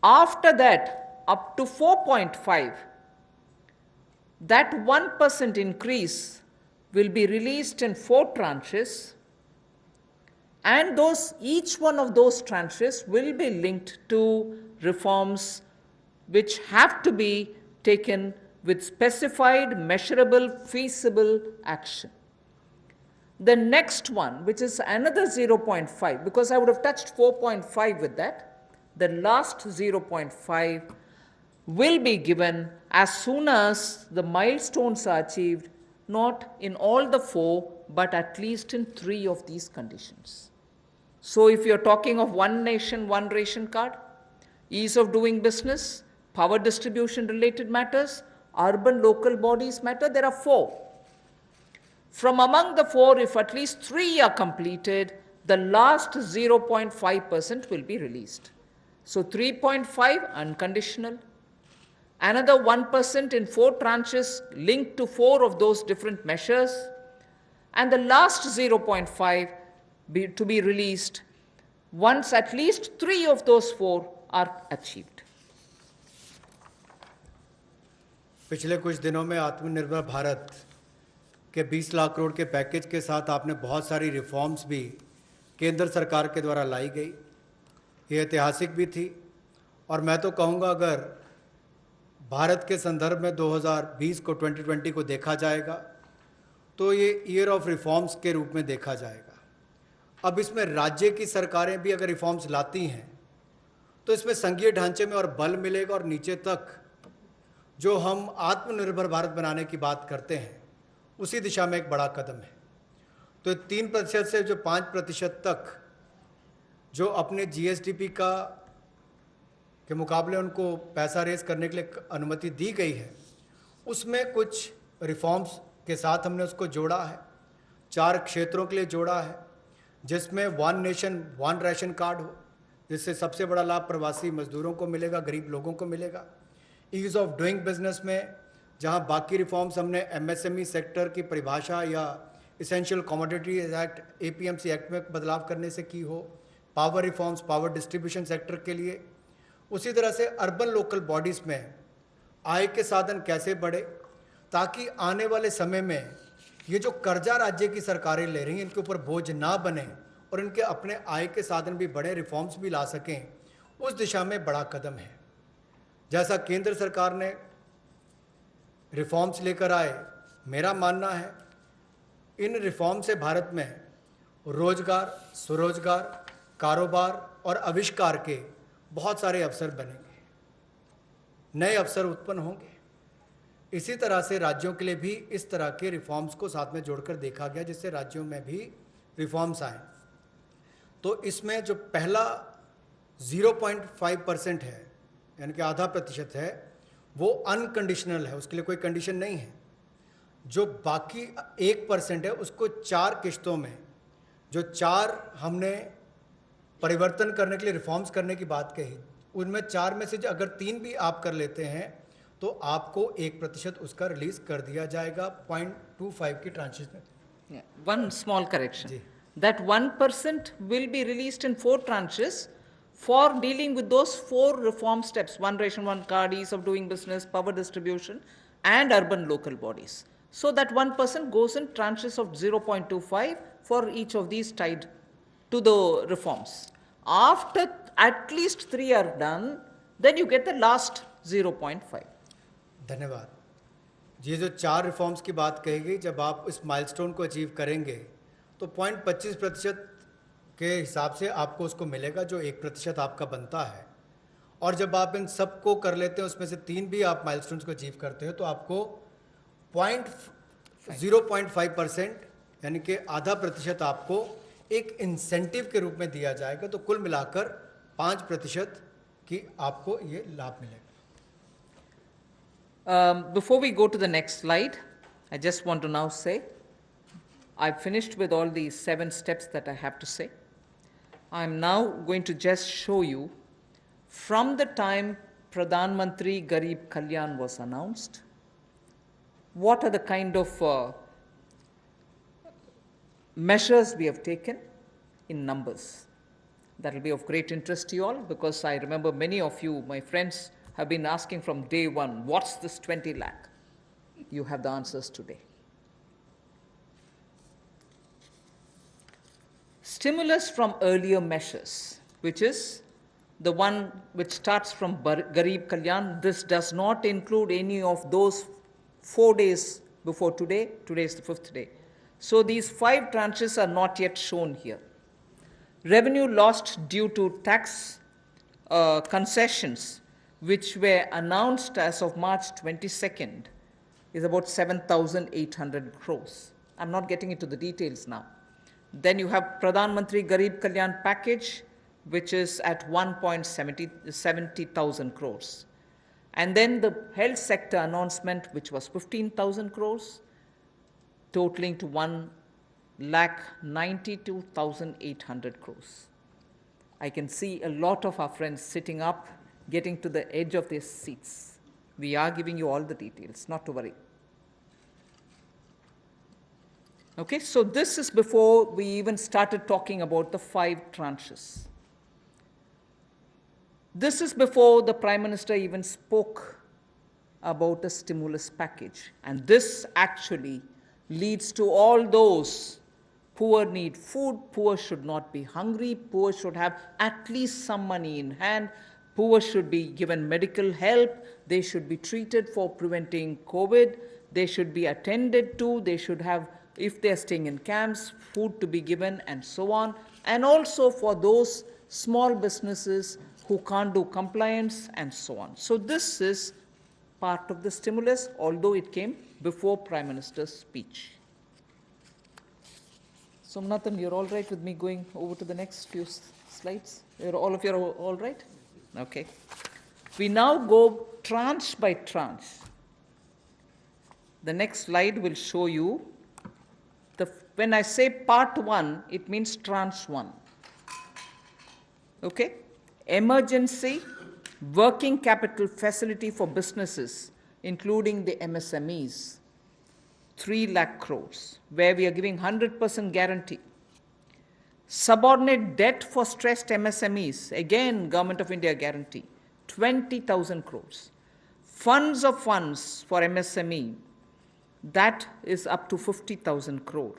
After that, up to 4.5, that 1% increase will be released in 4 tranches, and each one of those tranches will be linked to reforms which have to be taken with specified, measurable, feasible action. The next one, which is another 0.5, because I would have touched 4.5 with that, The last 0.5 will be given as soon as the milestones are achieved, not in all the 4, but at least in 3 of these conditions. So if you're talking of one nation, one ration card, ease of doing business, power distribution related matters, urban local bodies matter, there are 4. From among the 4, if at least 3 are completed, the last 0.5% will be released. So 3.5 unconditional, another 1% in 4 tranches linked to 4 of those different measures, and the last 0.5 to be released once at least 3 of those 4 are achieved. पिछले कुछ दिनों में आत्मनिर्भर भारत के 20 लाख करोड़ के package के साथ आपने बहुत सारी रिफॉर्म्स भी केंद्र सरकार के द्वारा लाई गई। ये ऐतिहासिक भी थी, और मैं तो कहूँगा अगर भारत के संदर्भ में 2020 को 2020 को देखा जाएगा तो ये ईयर ऑफ रिफॉर्म्स के रूप में देखा जाएगा। अब इसमें राज्य की सरकारें भी अगर रिफॉर्म्स लाती हैं तो इसमें संघीय ढांचे में और बल मिलेगा, और नीचे तक जो हम आत्मनिर्भर भारत बनाने की बात करते हैं उसी दिशा में एक बड़ा कदम है। तो 3% से जो 5% तक जो अपने जीएसडीपी के मुकाबले उनको पैसा रेज करने के लिए अनुमति दी गई है, उसमें कुछ रिफॉर्म्स के साथ हमने उसको जोड़ा है। 4 क्षेत्रों के लिए जोड़ा है, जिसमें one nation one ration card हो, जिससे सबसे बड़ा लाभ प्रवासी मजदूरों को मिलेगा, गरीब लोगों को मिलेगा। ईज़ ऑफ डूइंग बिजनेस में जहां बाकी रिफॉर्म्स हमने एमएसएमई सेक्टर की परिभाषा या essential commodities act APMC act में बदलाव करने से की हो, power reforms power distribution sector के लिए, उसी तरह से अर्बन लोकल बॉडीज़ में आय के साधन कैसे बढ़े ताकि आने वाले समय में ये जो कर्जा राज्य की सरकारें ले रही हैं इनके ऊपर बोझ ना बने और इनके अपने आय के साधन भी बढ़े, रिफॉर्म्स भी ला सकें, उस दिशा में बड़ा कदम है। जैसा केंद्र सरकार ने रिफॉर्म्स लेकर आए, मेरा मानना है इन रिफॉर्म से भारत में रोजगार, स्वरोजगार, कारोबार और आविष्कार के बहुत सारे अवसर बनेंगे, नए अवसर उत्पन्न होंगे। इसी तरह से राज्यों के लिए भी इस तरह के रिफॉर्म्स को साथ में जोड़कर देखा गया, जिससे राज्यों में भी रिफॉर्म्स आए। तो इसमें जो पहला 0.5% है, यानी कि आधा प्रतिशत है, वो अनकंडीशनल है, उसके लिए कोई कंडीशन नहीं है। जो बाकी 1% है उसको 4 किश्तों में, जो 4 हमने परिवर्तन करने के लिए रिफॉर्म्स करने की बात कही, उनमें 4 में से अगर 3 भी आप कर लेते हैं तो आपको 1% उसका रिलीज कर दिया जाएगा 0.25 की ट्रांचेस में। One small correction. That 1% will be released in 4 tranches for dealing with those 4 reform steps: one ration, one card, ease of doing business, power distribution, and urban local bodies. So that 1% goes in tranches of 0.25 for each of these tied to the reforms. After at least 3 are done, then you get the last 0.5. धन्यवाद। ये जो 4 reforms की बात कही गई, जब आप इस माइलस्टोन को अचीव करेंगे तो 0.25% के हिसाब से आपको उसको मिलेगा, जो 1% आपका बनता है। और जब आप इन सब को कर लेते हैं, उसमें से 3 भी आप माइलस्टोन्स को अचीव करते हो, तो आपको 0.5% यानी कि आधा प्रतिशत आपको एक इंसेंटिव के रूप में दिया जाएगा। तो कुल मिलाकर 5% की आपको ये लाभ मिलेगा। Before we go to the next slide, I just want to now say, I've finished with all these 7 steps that I have to say. I'm now going to just show you from the time Pradhan Mantri Garib Kalyan was announced, what are the kind of measures we have taken in numbers. That will be of great interest to you all, because I remember many of you, my friends, have been asking from day one, what's this 20 lakh? You have the answers today. Stimulus from earlier measures, which is the one which starts from Garib Kalyan. This does not include any of those 4 days before today. Today is the 5th day. So these 5 tranches are not yet shown here. Revenue lost due to tax concessions which were announced as of March 22nd is about 7,800 crores. I'm not getting into the details now. Then you have Pradhan Mantri Garib Kalyan package, which is at 1.70,000 crores. And then the health sector announcement, which was 15,000 crores, totaling to 1,92,800 crores. I can see a lot of our friends sitting up, getting to the edge of their seats. We are giving you all the details, not to worry. Okay, so this is before we even started talking about the 5 tranches. This is before the Prime Minister even spoke about a stimulus package. And this actually leads to all those poor need food, poor should not be hungry, poor should have at least some money in hand, poor should be given medical help, they should be treated for preventing COVID, they should be attended to, they should have, if they're staying in camps, food to be given and so on. And also for those small businesses who can't do compliance and so on. So this is part of the stimulus, although it came before Prime Minister's speech. Somnathan, you're all right with me going over to the next few slides? All of you are all right? Okay. We now go tranche by tranche. The next slide will show you, when I say part 1, it means tranche 1. Okay? Emergency working capital facility for businesses, including the MSMEs. 3 lakh crores, where we are giving 100% guarantee. Subordinate debt for stressed MSMEs, again, Government of India guarantee, 20,000 crores. Funds of funds for MSME, that is up to 50,000 crore.